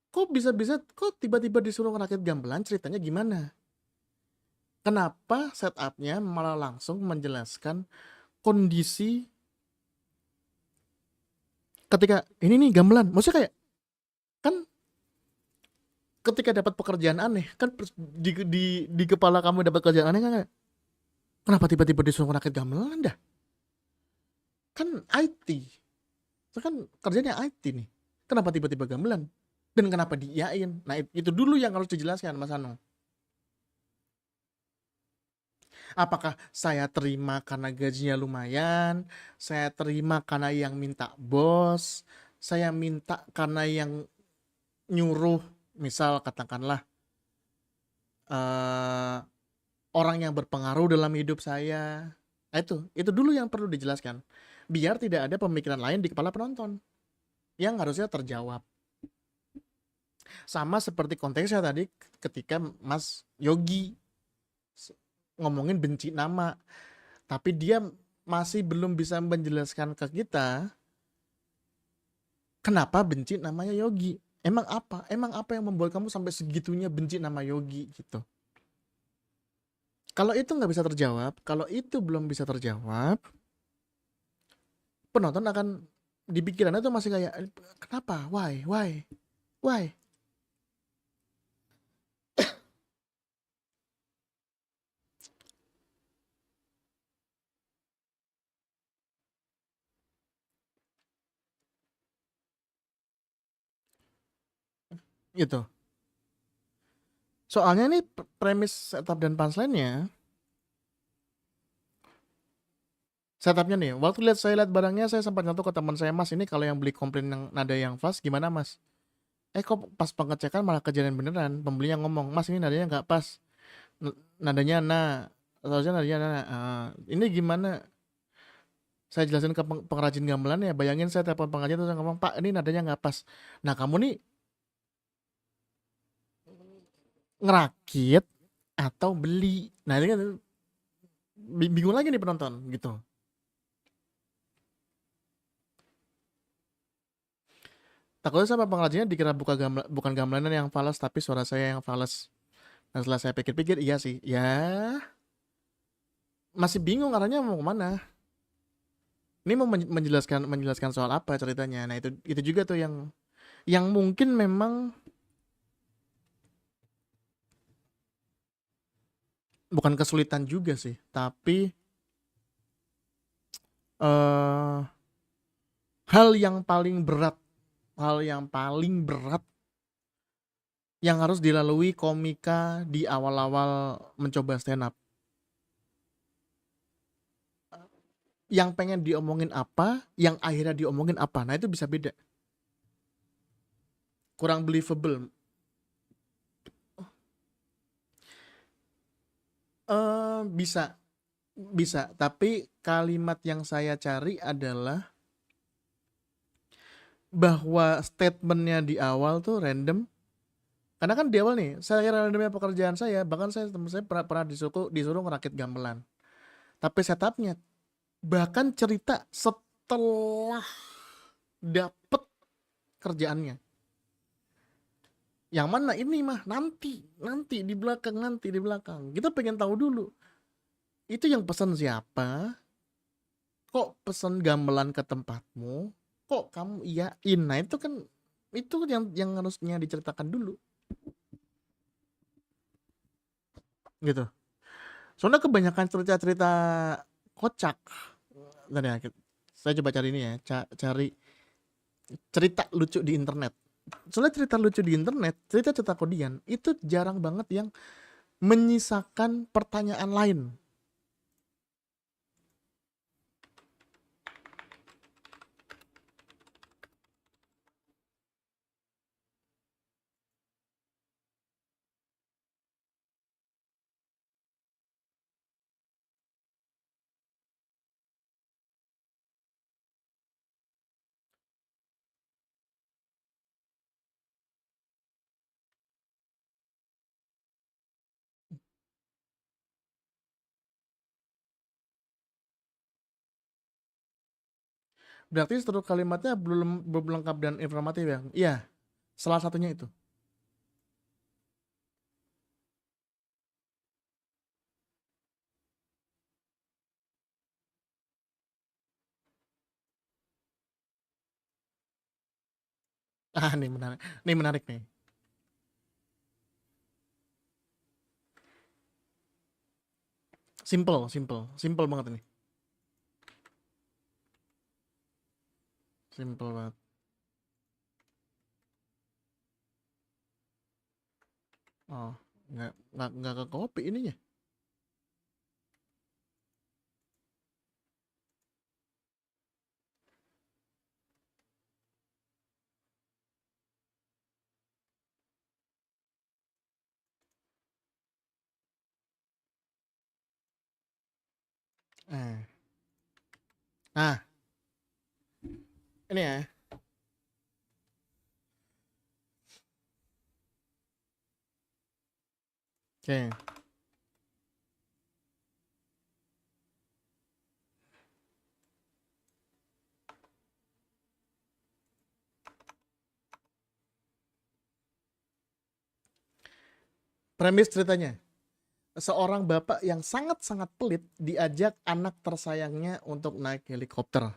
Speaker 1: Kok tiba-tiba disuruh ngerakit gamelan, ceritanya gimana? Kenapa setupnya malah langsung menjelaskan kondisi ketika ini nih gamelan? Maksudnya kayak, kan ketika dapat pekerjaan aneh, kan di kepala kamu dapat pekerjaan aneh kan kayak, kenapa tiba-tiba disuruh ngerakit gamelan dah? Kan IT. Itu kan kerjanya IT nih. Kenapa tiba-tiba gamelan? Dan kenapa diiyain? Nah, itu dulu yang harus dijelaskan, Mas Ano. Apakah saya terima karena gajinya lumayan? Saya terima karena yang minta bos? Saya minta karena yang nyuruh, misal katakanlah eh orang yang berpengaruh dalam hidup saya. Nah, itu dulu yang perlu dijelaskan. Biar tidak ada pemikiran lain di kepala penonton yang harusnya terjawab. Sama seperti konteksnya tadi ketika Mas Yogi ngomongin benci nama, tapi dia masih belum bisa menjelaskan ke kita kenapa benci namanya Yogi. Emang apa? Emang apa yang membuat kamu sampai segitunya benci nama Yogi gitu? Kalau itu nggak bisa terjawab, kalau itu belum bisa terjawab, penonton akan di pikirannya tuh masih kayak, kenapa? Why? Gitu. Soalnya ini premis setup dan punchline-nya, setupnya nih, waktu saya lihat barangnya, saya sempat nyentuh ke teman saya, Mas, ini kalau yang beli komplain yang nada yang fast gimana Mas? Kok pas pengecekan malah kejadian beneran, pembelinya ngomong, Mas ini nadanya nggak pas, nadanya seharusnya nadanya ini gimana? Saya jelasin ke pengrajin gamelan ya, bayangin saya telepon pengrajin terus saya ngomong, Pak ini nadanya nggak pas. Nah kamu nih ngerakit atau beli? Nah ini kan bingung lagi nih penonton gitu. Takutnya sama pengrajinnya dikira bukan gamelanan yang falas, tapi suara saya yang falas. Dan setelah saya pikir-pikir, iya sih, ya masih bingung arahnya mau kemana. Ini mau menjelaskan soal apa ceritanya. Nah itu juga tuh yang mungkin memang bukan kesulitan juga sih, tapi eh hal yang paling berat, yang harus dilalui komika di awal-awal mencoba stand up. yang pengen diomongin apa, yang akhirnya diomongin apa. Nah, itu bisa beda. Kurang believable. Bisa, bisa. Tapi kalimat yang saya cari adalah bahwa statementnya di awal tuh random. Karena kan di awal nih, saya kira randomnya pekerjaan saya, bahkan saya pernah disuruh ngerakit gamelan. Tapi setupnya, bahkan cerita setelah dapet kerjaannya. Yang mana ini mah nanti di belakang. Kita pengen tahu dulu. Itu yang pesan siapa? Kok pesan gamelan ke tempatmu? Kok kamu iyain? Nah, itu kan itu yang harusnya diceritakan dulu. Gitu. Soalnya kebanyakan cerita-cerita kocak. Bentar ya, saya coba cari ini ya, cari cerita lucu di internet. Soalnya cerita lucu di internet, cerita kodian itu jarang banget yang menyisakan pertanyaan lain. Berarti struktur kalimatnya belum lengkap dan informatif ya? Iya, salah satunya itu. Ah, ini menarik. Ini menarik nih. Simple banget ini. Simple banget. Oh, nggak ke copy ininya. Eh. Nah, ini ya. Oke. Premis ceritanya. Seorang bapak yang sangat-sangat pelit diajak anak tersayangnya untuk naik helikopter.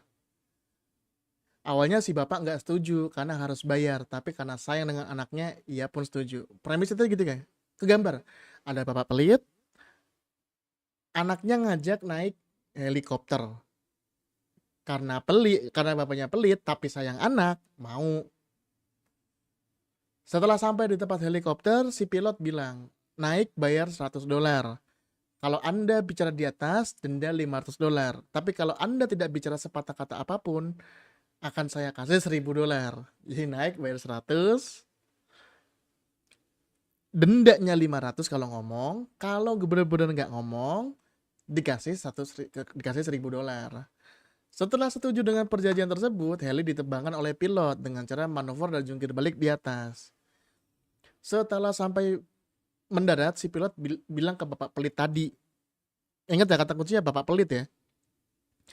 Speaker 1: Awalnya si bapak nggak setuju karena harus bayar, tapi karena sayang dengan anaknya, ia pun setuju. Premis itu gitu kan? Kegambar. Ada bapak pelit, anaknya ngajak naik helikopter. Karena bapaknya pelit, tapi sayang anak, mau. Setelah sampai di tempat helikopter, si pilot bilang, naik bayar $100. Kalau Anda bicara di atas, denda $500. Tapi kalau Anda tidak bicara sepatah kata apapun, akan saya kasih $1.000. Jadi naik bayar 100, dendanya 500 kalau ngomong. Kalau bener-bener nggak ngomong, dikasih $1.000. Setelah setuju dengan perjanjian tersebut, heli diterbangkan oleh pilot dengan cara manuver dan jungkir balik di atas. Setelah sampai mendarat, si pilot bilang ke bapak pelit tadi. Ingat ya kata kuncinya bapak pelit ya.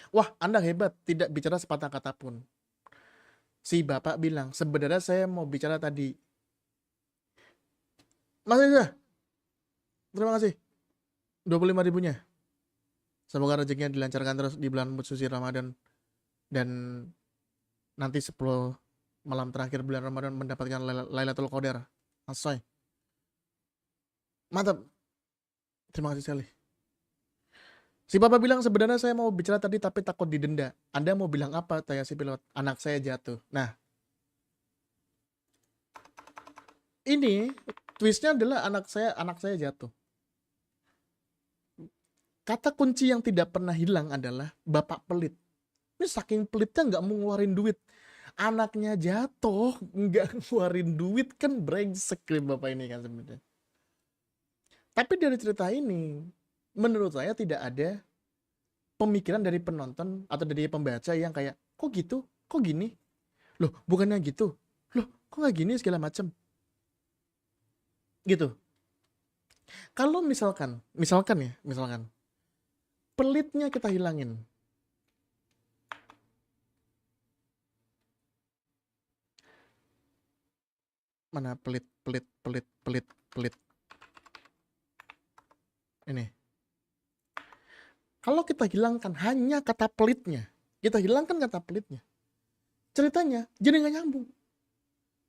Speaker 1: Wah, Anda hebat, tidak bicara sepatah kata pun. Si bapak bilang, sebenarnya saya mau bicara tadi. Mas Reza, terima kasih. 25.000-nya. Semoga rezekinya dilancarkan terus di bulan suci Ramadan. Dan nanti 10 malam terakhir bulan Ramadan mendapatkan Lailatul Qadar. Asoy. Mantap. Terima kasih sekali. Si bapak bilang sebenarnya saya mau bicara tadi tapi takut didenda. Anda mau bilang apa? Tanya si pilot. Anak saya jatuh. Nah, ini twistnya adalah anak saya jatuh. Kata kunci yang tidak pernah hilang adalah bapak pelit. Ini saking pelitnya nggak mau ngeluarin duit. Anaknya jatuh, nggak ngeluarin duit, kan brengsek nih bapak ini kan sebenarnya. Tapi dari cerita ini, menurut saya tidak ada pemikiran dari penonton atau dari pembaca yang kayak, kok gitu? Kok gini? Loh, bukannya gitu? Loh, kok nggak gini segala macem? Gitu. Kalau misalkan pelitnya kita hilangin. Mana pelit. Ini. Kalau kita hilangkan hanya kata pelitnya, ceritanya jadi nggak nyambung.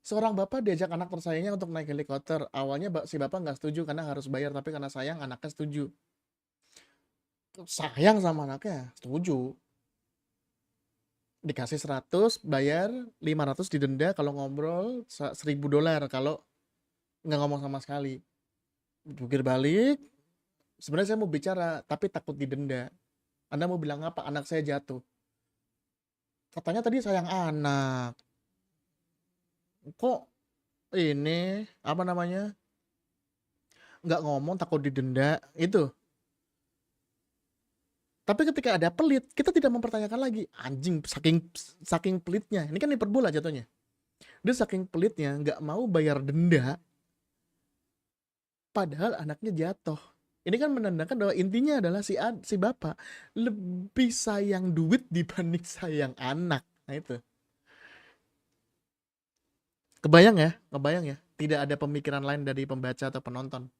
Speaker 1: Seorang bapak diajak anak tersayangnya untuk naik helikopter. Awalnya si bapak nggak setuju karena harus bayar, tapi karena sayang anaknya setuju. Sayang sama anaknya, setuju. Dikasih 100, bayar 500 didenda kalau ngobrol, $1.000 kalau nggak ngomong sama sekali. Jungkir balik, sebenarnya saya mau bicara, tapi takut didenda. Anda mau bilang apa? Anak saya jatuh. Katanya tadi sayang anak. Kok ini, apa namanya, nggak ngomong takut didenda, itu. Tapi ketika ada pelit, kita tidak mempertanyakan lagi. Anjing, saking pelitnya. Ini kan hiperbola jatuhnya. Dia saking pelitnya, nggak mau bayar denda, padahal anaknya jatuh. Ini kan menandakan bahwa intinya adalah si bapak lebih sayang duit dibanding sayang anak. Nah itu. Kebayang ya? Tidak ada pemikiran lain dari pembaca atau penonton.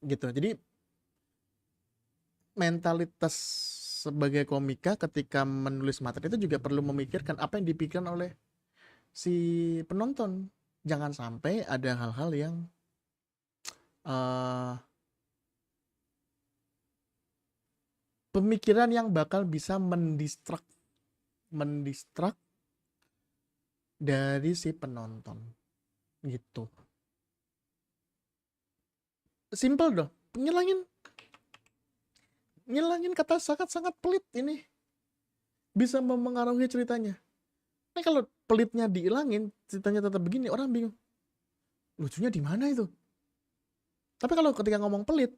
Speaker 1: Gitu. Jadi mentalitas sebagai komika ketika menulis materi itu juga perlu memikirkan apa yang dipikirkan oleh si penonton. Jangan sampai ada hal-hal yang pemikiran yang bakal bisa mendistrak dari si penonton gitu. Simple dong, ngilangin kata sangat pelit ini bisa memengaruhi ceritanya. Nah kalau pelitnya dihilangin, ceritanya tetap begini, orang bingung. Lucunya di mana itu? Tapi kalau ketika ngomong pelit,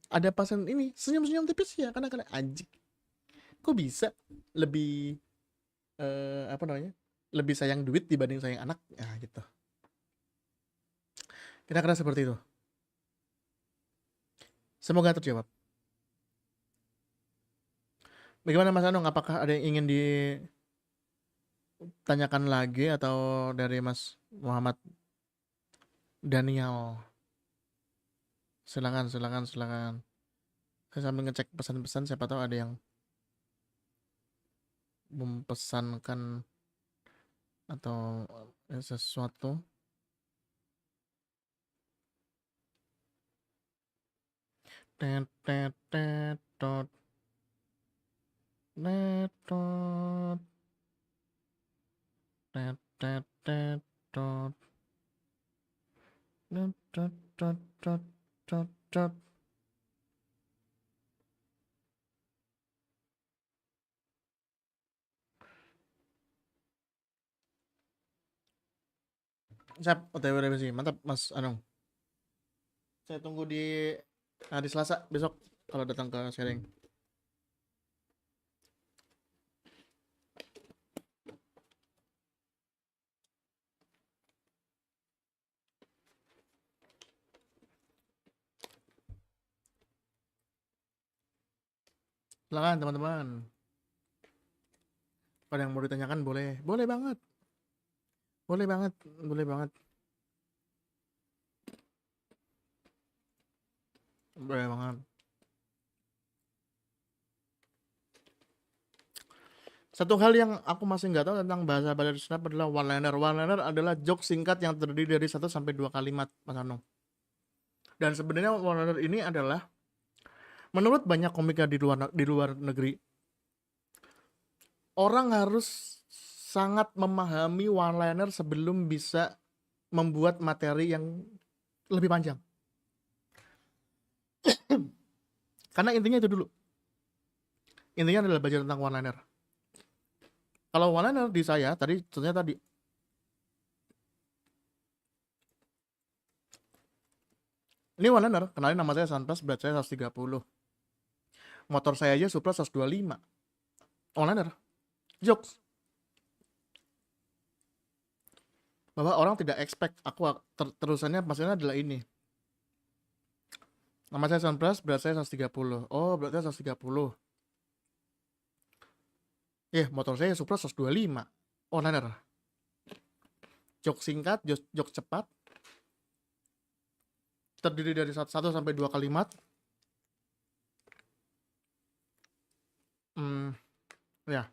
Speaker 1: ada pasien ini senyum-senyum tipis ya, karena anjing. Kok bisa lebih lebih sayang duit dibanding sayang anak? Ya gitu. Kira-kira seperti itu. Semoga terjawab. Bagaimana Mas Anung? Apakah ada yang ingin ditanyakan lagi atau dari Mas Muhammad Daniel? Silakan. Saya sambil ngecek pesan-pesan, siapa tahu ada yang mempesankan atau sesuatu. Siap, OTW revisi. Mantap Mas Anung. Saya tunggu di hari Selasa besok kalau datang ke sharing. Silakan teman-teman. Ada yang mau ditanyakan boleh. Boleh banget. Boleh banget. Boleh banget. Satu hal yang aku masih nggak tahu tentang bahasa stand up adalah one-liner. One-liner adalah joke singkat yang terdiri dari 1 sampai 2 kalimat, Mas Anung. Dan sebenarnya one-liner ini adalah menurut banyak komika di luar negeri, orang harus sangat memahami one-liner sebelum bisa membuat materi yang lebih panjang. Karena intinya itu dulu. Intinya adalah belajar tentang one liner. Kalau one liner di saya tadi contohnya tadi ini one liner, kenalin nama saya Santas, berat saya 130. Motor saya aja Supra 125. One liner. Jokes. Bahwa orang tidak expect aku terusannya maksudnya adalah ini. Nama saya Sunpras, berat saya 130. Oh, berat saya 130. Motor saya Supra 125. Oh, liner. Jok singkat, jok cepat. Terdiri dari 1 sampai 2 kalimat. Ya.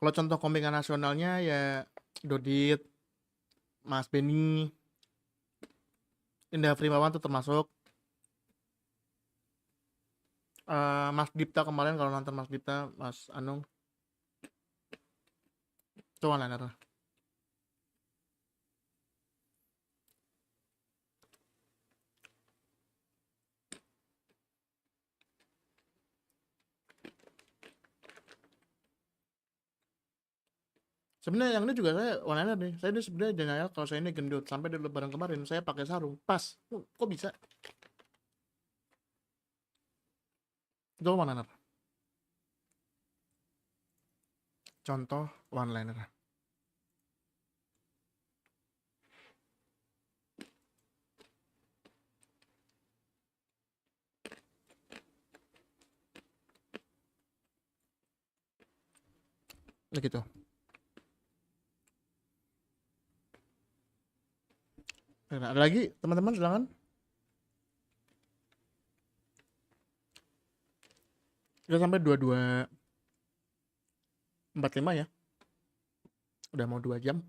Speaker 1: Kalau contoh komika nasionalnya ya Dodit, Mas Benny, Indah Primawan tuh termasuk. Mas Dipta kemarin kalau nonton Mas Dipta, Mas Anung. Itu one liner. Sebenarnya yang ini juga saya one liner nih. Saya ini sebenarnya denial kalau saya ini gendut. Sampai di lebaran kemarin saya pakai sarung. Pas. Kok bisa? Itu one liner. Contoh one liner. Ya gitu. Nah, ada lagi teman-teman silakan. Kita sampai 22:45 ya. Udah mau 2 jam.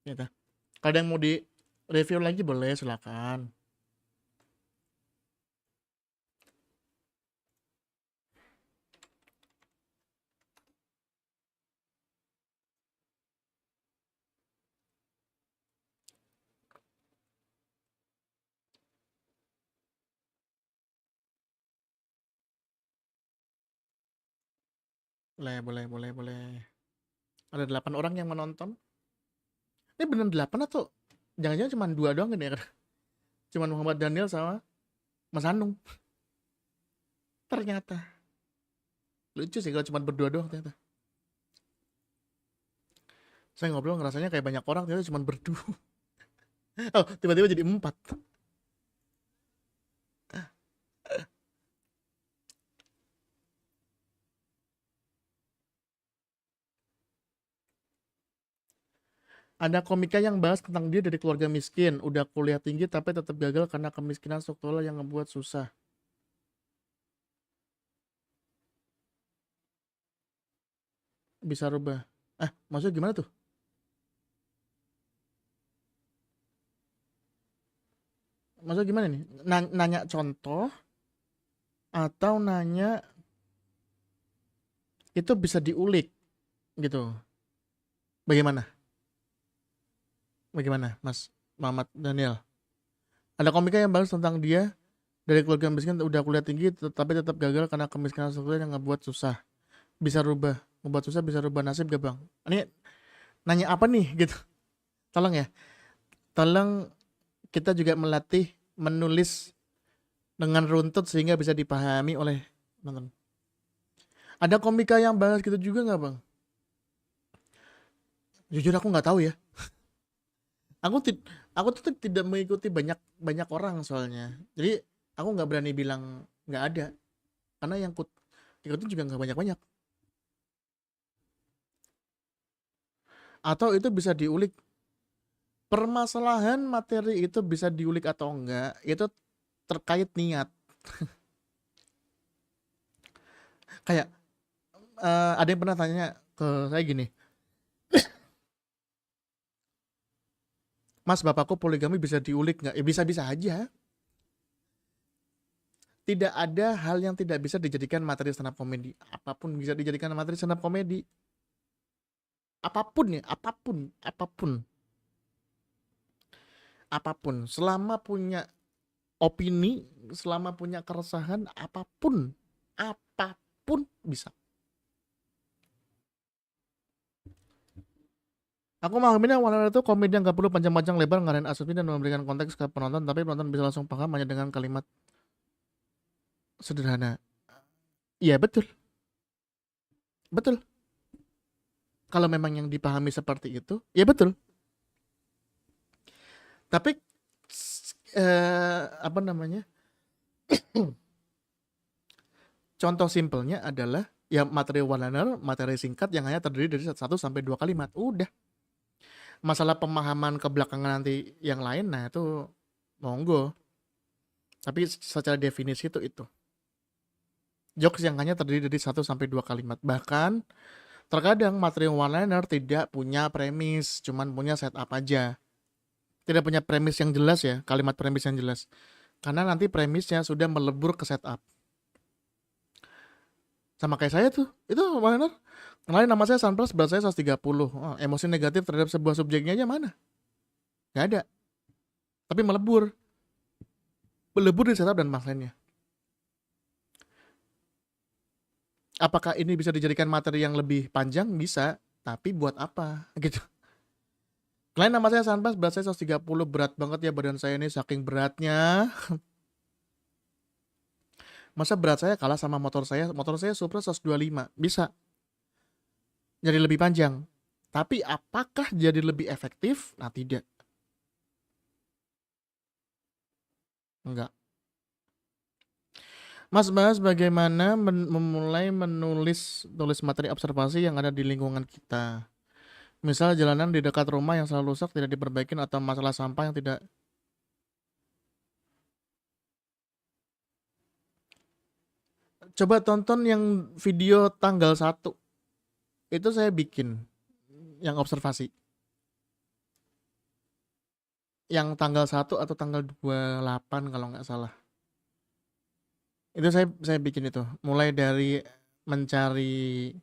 Speaker 1: Gitu. Kalau ada yang mau di review lagi boleh silakan. Boleh. Ada 8 orang yang menonton. Ini bener 8 atau jangan-jangan cuma 2 doang ini ya? Cuman Muhammad Daniel sama Mas Anung. Ternyata. Lucu sih kalau cuma berdua doang ternyata. Saya ngobrol ngerasanya kayak banyak orang, ternyata cuma berdua. Oh, tiba-tiba jadi 4. Ada komika yang bahas tentang dia dari keluarga miskin, udah kuliah tinggi tapi tetap gagal karena kemiskinan struktural yang ngebuat susah. Bisa rubah. Maksudnya gimana tuh? Maksudnya gimana nih? Nanya contoh atau nanya itu bisa diulik gitu. Bagaimana? Bagaimana, Mas Muhammad Daniel? Ada komika yang bahas tentang dia dari keluarga miskin udah kuliah tinggi tapi tetap gagal karena kemiskinan struktural yang ngebuat susah. Bisa rubah, ngebuat susah bisa rubah nasib gak bang? Ini nanya apa nih gitu? Tolong ya, tolong kita juga melatih menulis dengan runtut sehingga bisa dipahami oleh teman-teman. Ada komika yang bahas gitu juga nggak bang? Jujur aku nggak tahu ya. Aku tuh tidak mengikuti banyak orang soalnya. Jadi aku nggak berani bilang nggak ada. Karena yang ikutin juga nggak banyak-banyak. Atau itu bisa diulik. Permasalahan materi itu bisa diulik atau enggak, itu terkait niat. Kayak ada yang pernah tanya ke saya gini, Mas, bapakku poligami bisa diulik nggak? Ya bisa-bisa aja. Tidak ada hal yang tidak bisa dijadikan materi stand up comedy. Apapun bisa dijadikan materi stand up comedy. Apapun ya, apapun. Selama punya opini, selama punya keresahan apapun bisa. Aku memahami Warner itu komedi yang gak perlu panjang-panjang lebar ngarahin asumsi dan memberikan konteks ke penonton, tapi penonton bisa langsung paham hanya dengan kalimat sederhana. Iya betul, betul. Kalau memang yang dipahami seperti itu, ya betul. Tapi apa namanya? Contoh simpelnya adalah ya materi one-liner, materi singkat yang hanya terdiri dari 1 sampai 2 kalimat. Udah. Masalah pemahaman ke belakangan nanti yang lain, nah itu monggo. Tapi secara definisi itu. Jokes yang hanya terdiri dari 1 sampai 2 kalimat. Bahkan terkadang materi one-liner tidak punya premis, cuman punya setup aja. Tidak punya premis yang jelas ya, kalimat premis yang jelas. Karena nanti premisnya sudah melebur ke setup. Sama kayak saya tuh, itu one-liner. Kenalin nama saya Sunplus, berat saya 130. Oh, emosi negatif terhadap sebuah subjeknya aja mana? Gak ada. Tapi melebur di setup dan punchline-nya. Apakah ini bisa dijadikan materi yang lebih panjang? Bisa, tapi buat apa? Gitu. Kenalin nama saya Sunplus, berat saya 130, berat banget ya badan saya ini saking beratnya. Masa berat saya kalah sama motor saya Supra 125? Bisa. Jadi lebih panjang. Tapi apakah jadi lebih efektif? Nah, tidak. Enggak. Mas bahas bagaimana memulai tulis materi observasi yang ada di lingkungan kita. Misal jalanan di dekat rumah yang selalu rusak tidak diperbaikin atau masalah sampah yang tidak. Coba tonton yang video tanggal 1. Itu saya bikin yang observasi. Yang tanggal 1 atau tanggal 28 kalau nggak salah. Itu saya bikin itu. Mulai dari mencari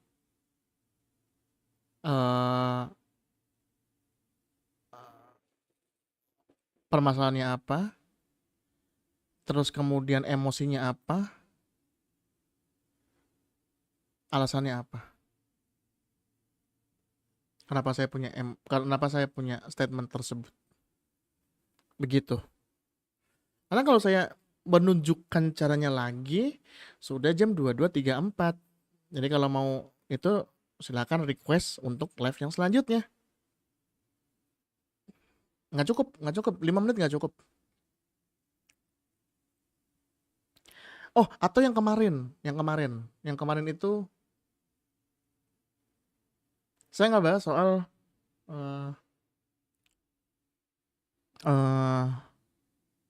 Speaker 1: permasalahannya apa, terus kemudian emosinya apa, alasannya apa. Kenapa saya punya statement tersebut. Begitu. Karena kalau saya menunjukkan caranya lagi, sudah jam 22.34. Jadi kalau mau itu silakan request untuk live yang selanjutnya. Nggak cukup. 5 menit nggak cukup. Oh, atau yang kemarin itu saya nggak bahas soal uh,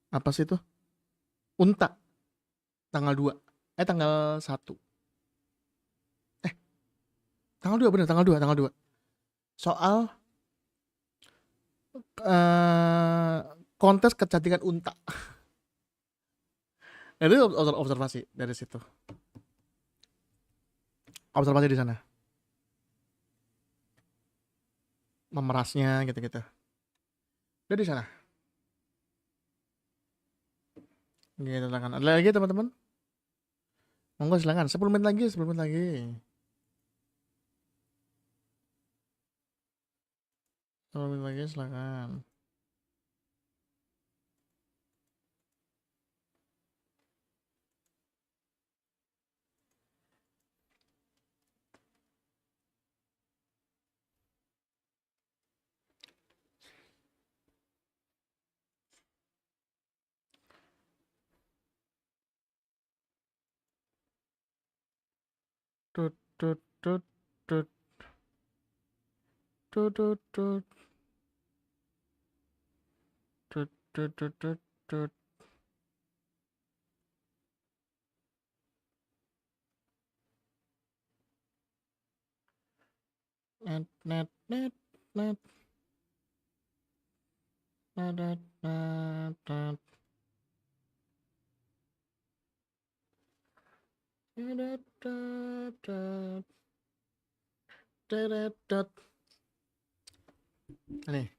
Speaker 1: apa sih itu? Unta tanggal 2. Tanggal 1. Tanggal 2 bener, tanggal 2. Soal kontes kecantikan unta. Nah, itu observasi dari situ. Observasi di sana. Memerasnya gitu-gitu. Udah di sana. Gitu silakan. Ada lagi teman-teman? Monggo silakan. 10 menit lagi. 10 menit lagi silakan. Tut tut tut tut tut tut tut tut tut tut tut tut. Net net net net net net net net net net net net. Nih,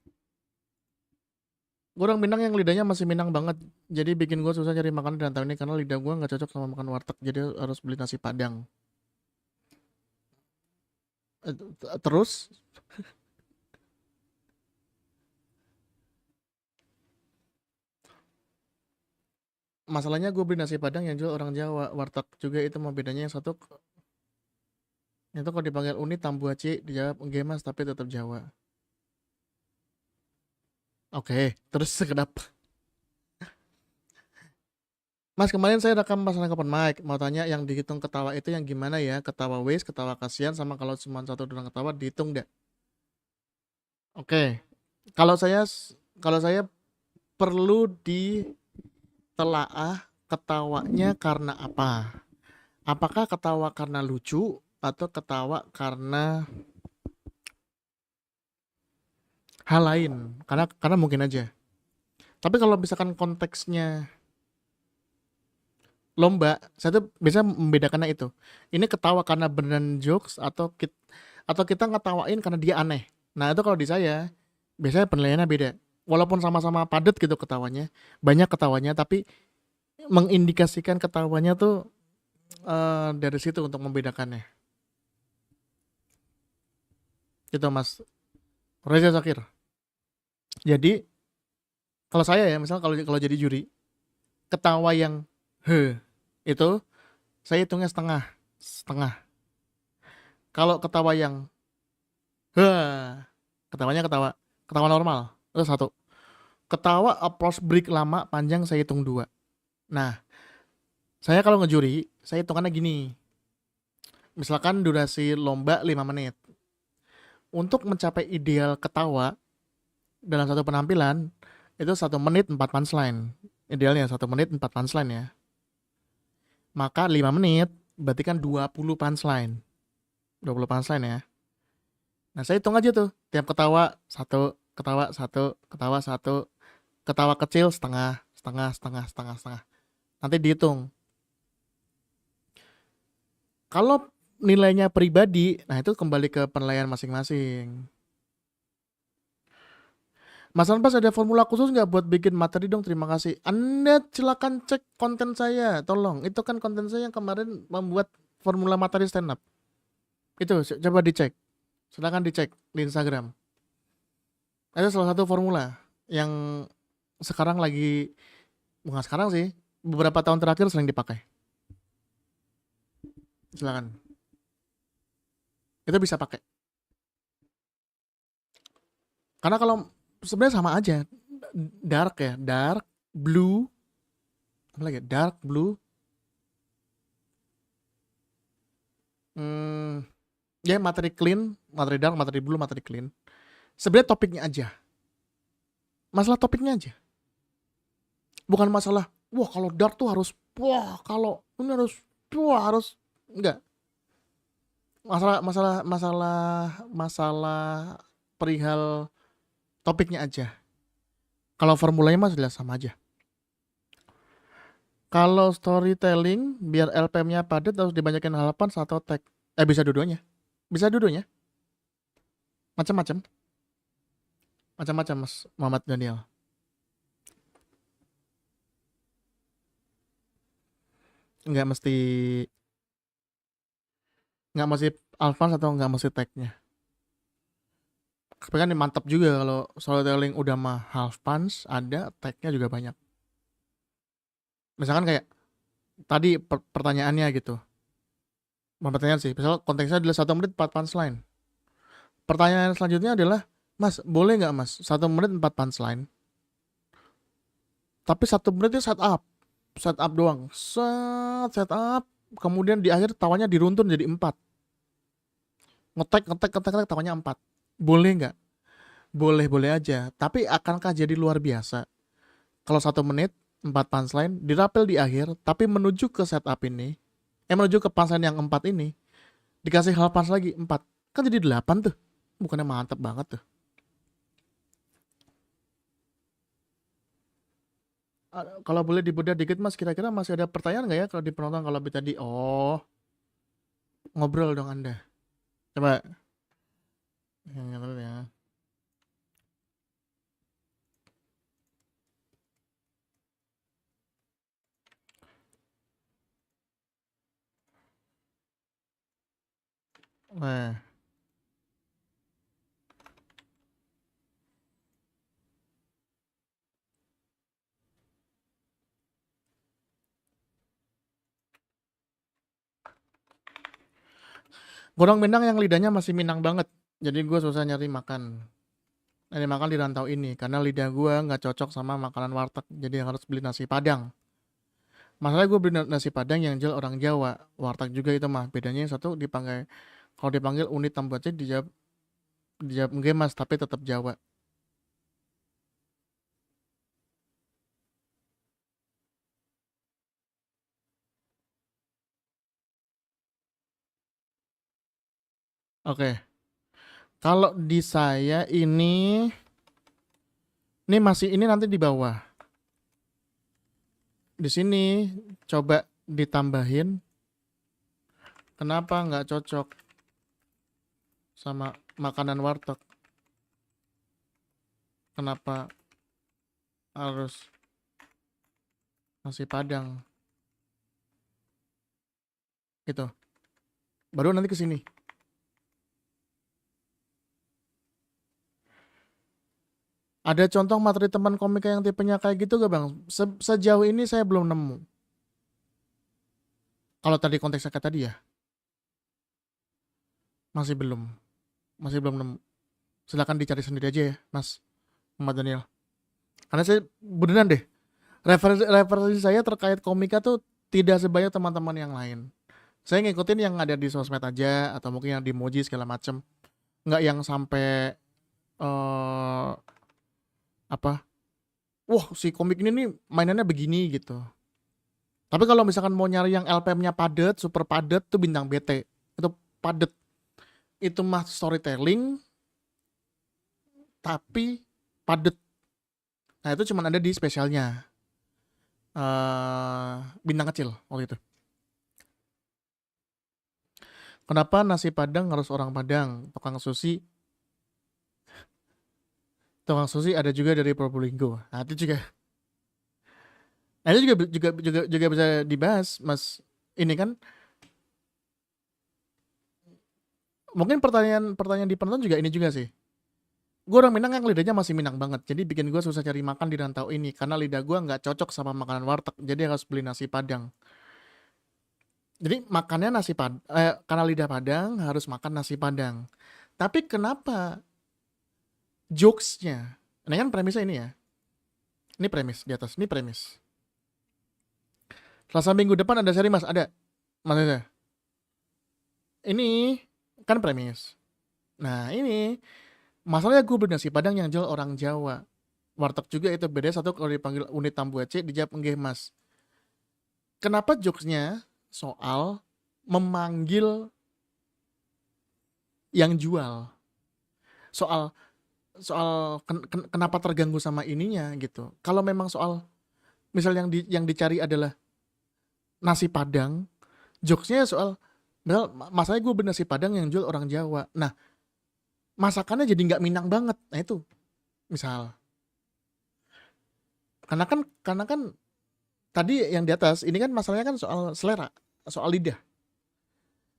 Speaker 1: Orang Minang yang lidahnya masih Minang banget. Jadi bikin gue susah cari makanan dan tahun ini karena lidah gue nggak cocok sama makan warteg. Jadi harus beli nasi Padang. Terus masalahnya gue beli nasi Padang yang jual orang Jawa. Warteg juga itu mau bedanya yang satu itu kalau dipanggil Uni Tambuaci dijawab enggak mas tapi tetap Jawa. Oke, terus kenapa? Mas kemarin saya rekam pas open mic. Mau tanya yang dihitung ketawa itu yang gimana ya? Ketawa waste, ketawa kasihan sama kalau cuma satu orang ketawa dihitung nggak? Oke. Kalau saya kalau saya perlu ditelaah ketawanya karena apa? Apakah ketawa karena lucu atau ketawa karena hal lain? Karena mungkin aja. Tapi kalau misalkan konteksnya lomba, saya tuh bisa membedakannya itu. Ini ketawa karena beneran jokes atau kita ngetawain karena dia aneh. Nah, itu kalau di saya biasanya penilaiannya beda. Walaupun sama-sama padat gitu ketawanya, banyak ketawanya tapi mengindikasikan ketawanya tuh dari situ untuk membedakannya. Gitu Mas Reza Zakir. Jadi kalau saya ya, misalnya kalau jadi juri, ketawa yang itu saya hitungnya setengah, setengah. Kalau ketawa yang ketawanya ketawa normal, itu satu. Ketawa applause break lama panjang saya hitung dua. Nah, saya kalau ngejuri, saya hitungannya gini. Misalkan durasi lomba 5 menit. Untuk mencapai ideal ketawa dalam satu penampilan, itu 1 menit 4 punchline. Idealnya 1 menit 4 punchline ya. Maka 5 menit berarti kan 20 punchline. 20 punchline ya. Nah, saya hitung aja tuh. Tiap ketawa satu, ketawa satu, ketawa satu, ketawa kecil setengah, setengah, setengah, setengah, setengah. Nanti dihitung. Kalau nilainya pribadi, nah itu kembali ke penilaian masing-masing. Mas Anpas ada formula khusus nggak buat bikin materi dong? Terima kasih. Anda silakan cek konten saya, tolong. Itu kan konten saya yang kemarin membuat formula materi stand up. Itu coba dicek. Silakan dicek di Instagram. Ada salah satu formula yang sekarang lagi, bukan sekarang sih, beberapa tahun terakhir sering dipakai. Silakan. Itu bisa pakai. Karena kalau sebenarnya sama aja. Dark ya, dark, blue, apa lagi? Dark, blue. Ya materi clean, materi dark, materi blue, materi clean. Sebenarnya topiknya aja. Masalah topiknya aja. Bukan masalah, wah kalau dark tuh harus, wah kalau ini harus, wah harus, enggak. Masalah perihal topiknya aja. Kalau formulanya mas jelas sama aja. Kalau storytelling biar LPM-nya padat harus dibanyakin halapan atau tag. Bisa dua-duanya. Bisa dua-duanya. Macam-macam. Macam-macam Mas Muhammad Daniel. Nggak mesti advance atau nggak mesti tag-nya. Tapi kan mantap juga kalau storytelling udah mah half punch, ada tag-nya juga banyak. Misalkan kayak tadi pertanyaannya gitu. Bukan pertanyaan sih, misal konteksnya adalah 1 menit 4 punchline. Pertanyaan selanjutnya adalah, Mas, boleh nggak Mas 1 menit 4 punchline? Tapi 1 menit itu set up doang. Set up, kemudian di akhir tawanya diruntun jadi 4. Ngetek, tawanya 4. Boleh nggak? Boleh aja. Tapi akankah jadi luar biasa? Kalau 1 menit 4 punchline dirapel di akhir, tapi menuju ke setup ini, menuju ke punchline yang 4 ini, dikasih hal punch lagi 4. Kan jadi 8 tuh. Bukannya mantap banget tuh. Kalau boleh dibedah dikit Mas, kira-kira masih ada pertanyaan nggak ya kalau di penonton kalau tadi? Oh, ngobrol dong Anda. Coba. Ya. Nah, Gorong Minang yang lidahnya masih Minang banget. Jadi gue susah nyari makan. Nyari makan di rantau ini karena lidah gue nggak cocok sama makanan warteg. Jadi harus beli nasi Padang. Masalahnya gue beli nasi Padang yang jual orang Jawa. Warteg juga itu mah. Bedanya yang satu dipanggil, kalau dipanggil unit tambuace dijawab enggak mas, tapi tetap Jawa. Oke. Kalau di saya ini masih ini nanti di bawah. Di sini coba ditambahin. Kenapa nggak cocok sama makanan warteg? Kenapa harus nasi Padang? Gitu. Baru nanti ke sini. Ada contoh materi teman komika yang tipenya kayak gitu gak bang? Sejauh ini saya belum nemu. Kalau tadi konteksnya kayak tadi ya, masih belum. Masih belum nemu. Silakan dicari sendiri aja ya, Mas Muhammad Daniel. Karena saya beneran deh, referensi saya terkait komika tuh tidak sebanyak teman-teman yang lain. Saya ngikutin yang ada di sosmed aja, atau mungkin yang di Moji segala macem. Nggak yang sampai apa? Wah, si komik ini nih mainannya begini gitu. Tapi kalau misalkan mau nyari yang LPM-nya padet, super padet tuh Bintang BT. Itu padet. Itu mah storytelling tapi padet. Nah, itu cuma ada di spesialnya. Bintang Kecil waktu itu. Kenapa nasi Padang harus orang Padang? Tukang sushi ada juga dari Probolinggo. Nah, itu juga. Nah, itu juga bisa dibahas, Mas. Ini kan mungkin pertanyaan di penonton juga ini juga sih. Gue orang Minang yang lidahnya masih Minang banget, jadi bikin gue susah cari makan di rantau ini karena lidah gue nggak cocok sama makanan warteg, jadi harus beli nasi Padang. Jadi makannya karena lidah Padang harus makan nasi Padang. Tapi kenapa jokesnya? Ini kan premisnya ini ya. Ini premis di atas, ini premis. Selasa minggu depan ada seri mas, ada. Maksudnya. Ini kan premis. Nah ini masalahnya gue beli nasi Padang yang jual orang Jawa. Warteg juga itu beda satu kalau dipanggil unit tambuace dijawab enggak mas. Kenapa jokesnya soal memanggil yang jual? Soal kenapa terganggu sama ininya gitu. Kalau memang soal misal yang dicari adalah nasi Padang, jokesnya soal misal masalahnya gue beli nasi Padang yang jual orang Jawa. Nah, masakannya jadi nggak Minang banget. Nah itu misal. Karena kan tadi yang di atas ini kan masalahnya kan soal selera, soal lidah.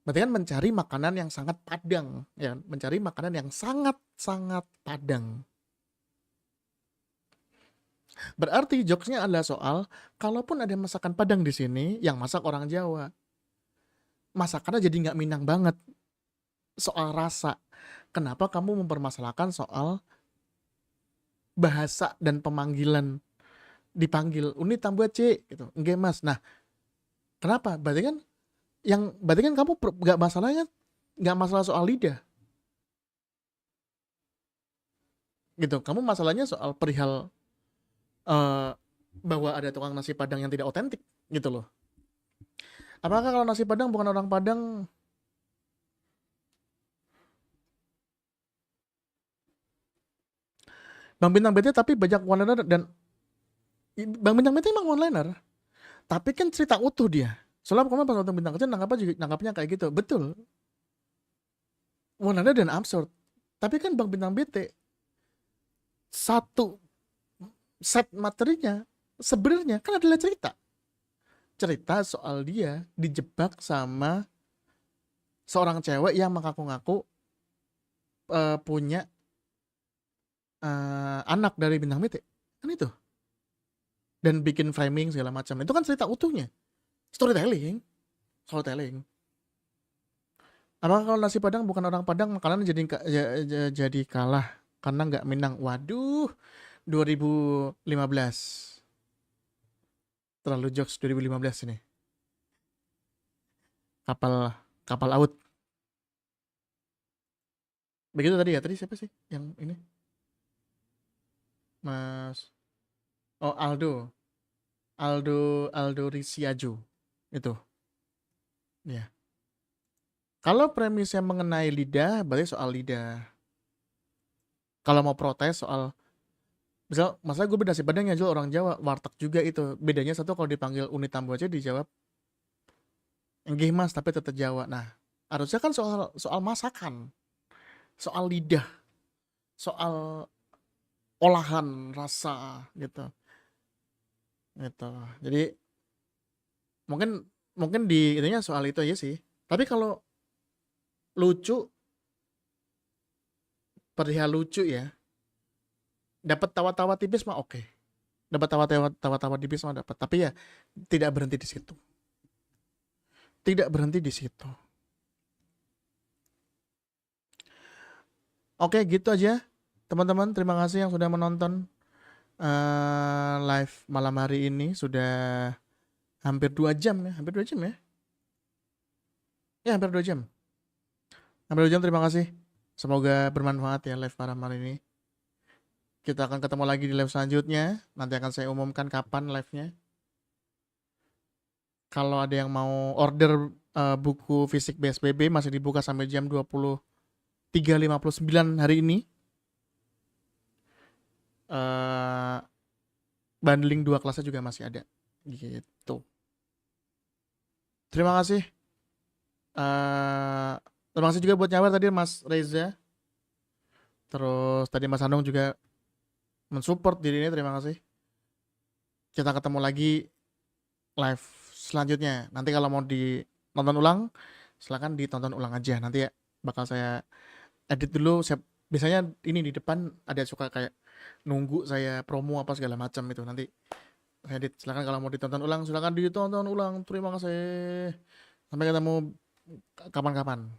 Speaker 1: Berarti kan mencari makanan yang sangat Padang, ya, mencari makanan yang sangat Padang. Berarti jokesnya adalah soal kalaupun ada masakan Padang di sini, yang masak orang Jawa, masakannya jadi nggak Minang banget. Soal rasa, kenapa kamu mempermasalahkan soal bahasa dan pemanggilan? Dipanggil unit tambuace gitu, enggak mas. Nah, kenapa? Berarti kan kamu nggak masalahnya nggak masalah soal lidah, gitu. Kamu masalahnya soal perihal bahwa ada tukang nasi Padang yang tidak otentik, gitu loh. Apakah kalau nasi Padang bukan orang Padang? Bang Bintang BT tapi banyak one-liner dan Bang Bintang BT emang one-liner. Tapi kan cerita utuh dia. Soalnya kemarin pas nonton Bintang Kecil nangkapnya kayak gitu. Betul. One-liner dan absurd. Tapi kan Bang Bintang BT satu set materinya sebenarnya kan adalah cerita soal dia dijebak sama seorang cewek yang mengaku-ngaku punya anak dari bintang Mite kan itu, dan bikin framing segala macam, itu kan cerita utuhnya, storytelling. Apakah kalau nasi Padang bukan orang Padang makanan jadi kalah karena nggak Minang? Waduh, 2015 terlalu jokes 2015 ini. Kapal kapal laut. Begitu tadi ya. Tadi siapa sih yang ini? Mas Oh, Aldo Risiaju. Itu. Ya. Kalau premisnya mengenai lidah, berarti soal lidah. Kalau mau protes soal misal masa gue beda nasi Padang yang jual orang Jawa, warteg juga itu. Bedanya satu kalau dipanggil Uni Tambu aja dijawab enggih Mas, tapi tetap Jawa. Nah, harusnya kan soal soal masakan, soal lidah, soal olahan rasa gitu. Gitu. Jadi mungkin mungkin di itunya soal itu aja sih. Tapi kalau lucu, perihal lucu ya, dapat tawa-tawa tipis mah oke. Dapat tawa-tawa tipis mah dapat. Tapi ya tidak berhenti di situ. Tidak berhenti di situ. Oke, gitu aja. Teman-teman, terima kasih yang sudah menonton live malam hari ini. Sudah hampir 2 jam ya. Hampir 2 jam ya. Ya, hampir 2 jam. Hampir 2 jam, terima kasih. Semoga bermanfaat ya live malam hari ini. Kita akan ketemu lagi di live selanjutnya. Nanti akan saya umumkan kapan live-nya. Kalau ada yang mau order buku fisik BSBB masih dibuka sampai jam 23.59 hari ini. Bundling 2 kelasnya juga masih ada. Gitu. Terima kasih. Terima kasih juga buat nyawer tadi Mas Reza. Terus tadi Mas Anung juga mensupport diri ini, terima kasih. Kita ketemu lagi live selanjutnya. Nanti kalau mau ditonton ulang, silakan ditonton ulang aja. Nanti ya bakal saya edit dulu. Biasanya ini di depan ada suka kayak nunggu saya promo apa segala macam itu. Nanti saya edit. Silakan kalau mau ditonton ulang, silakan ditonton ulang. Terima kasih. Sampai ketemu kapan-kapan.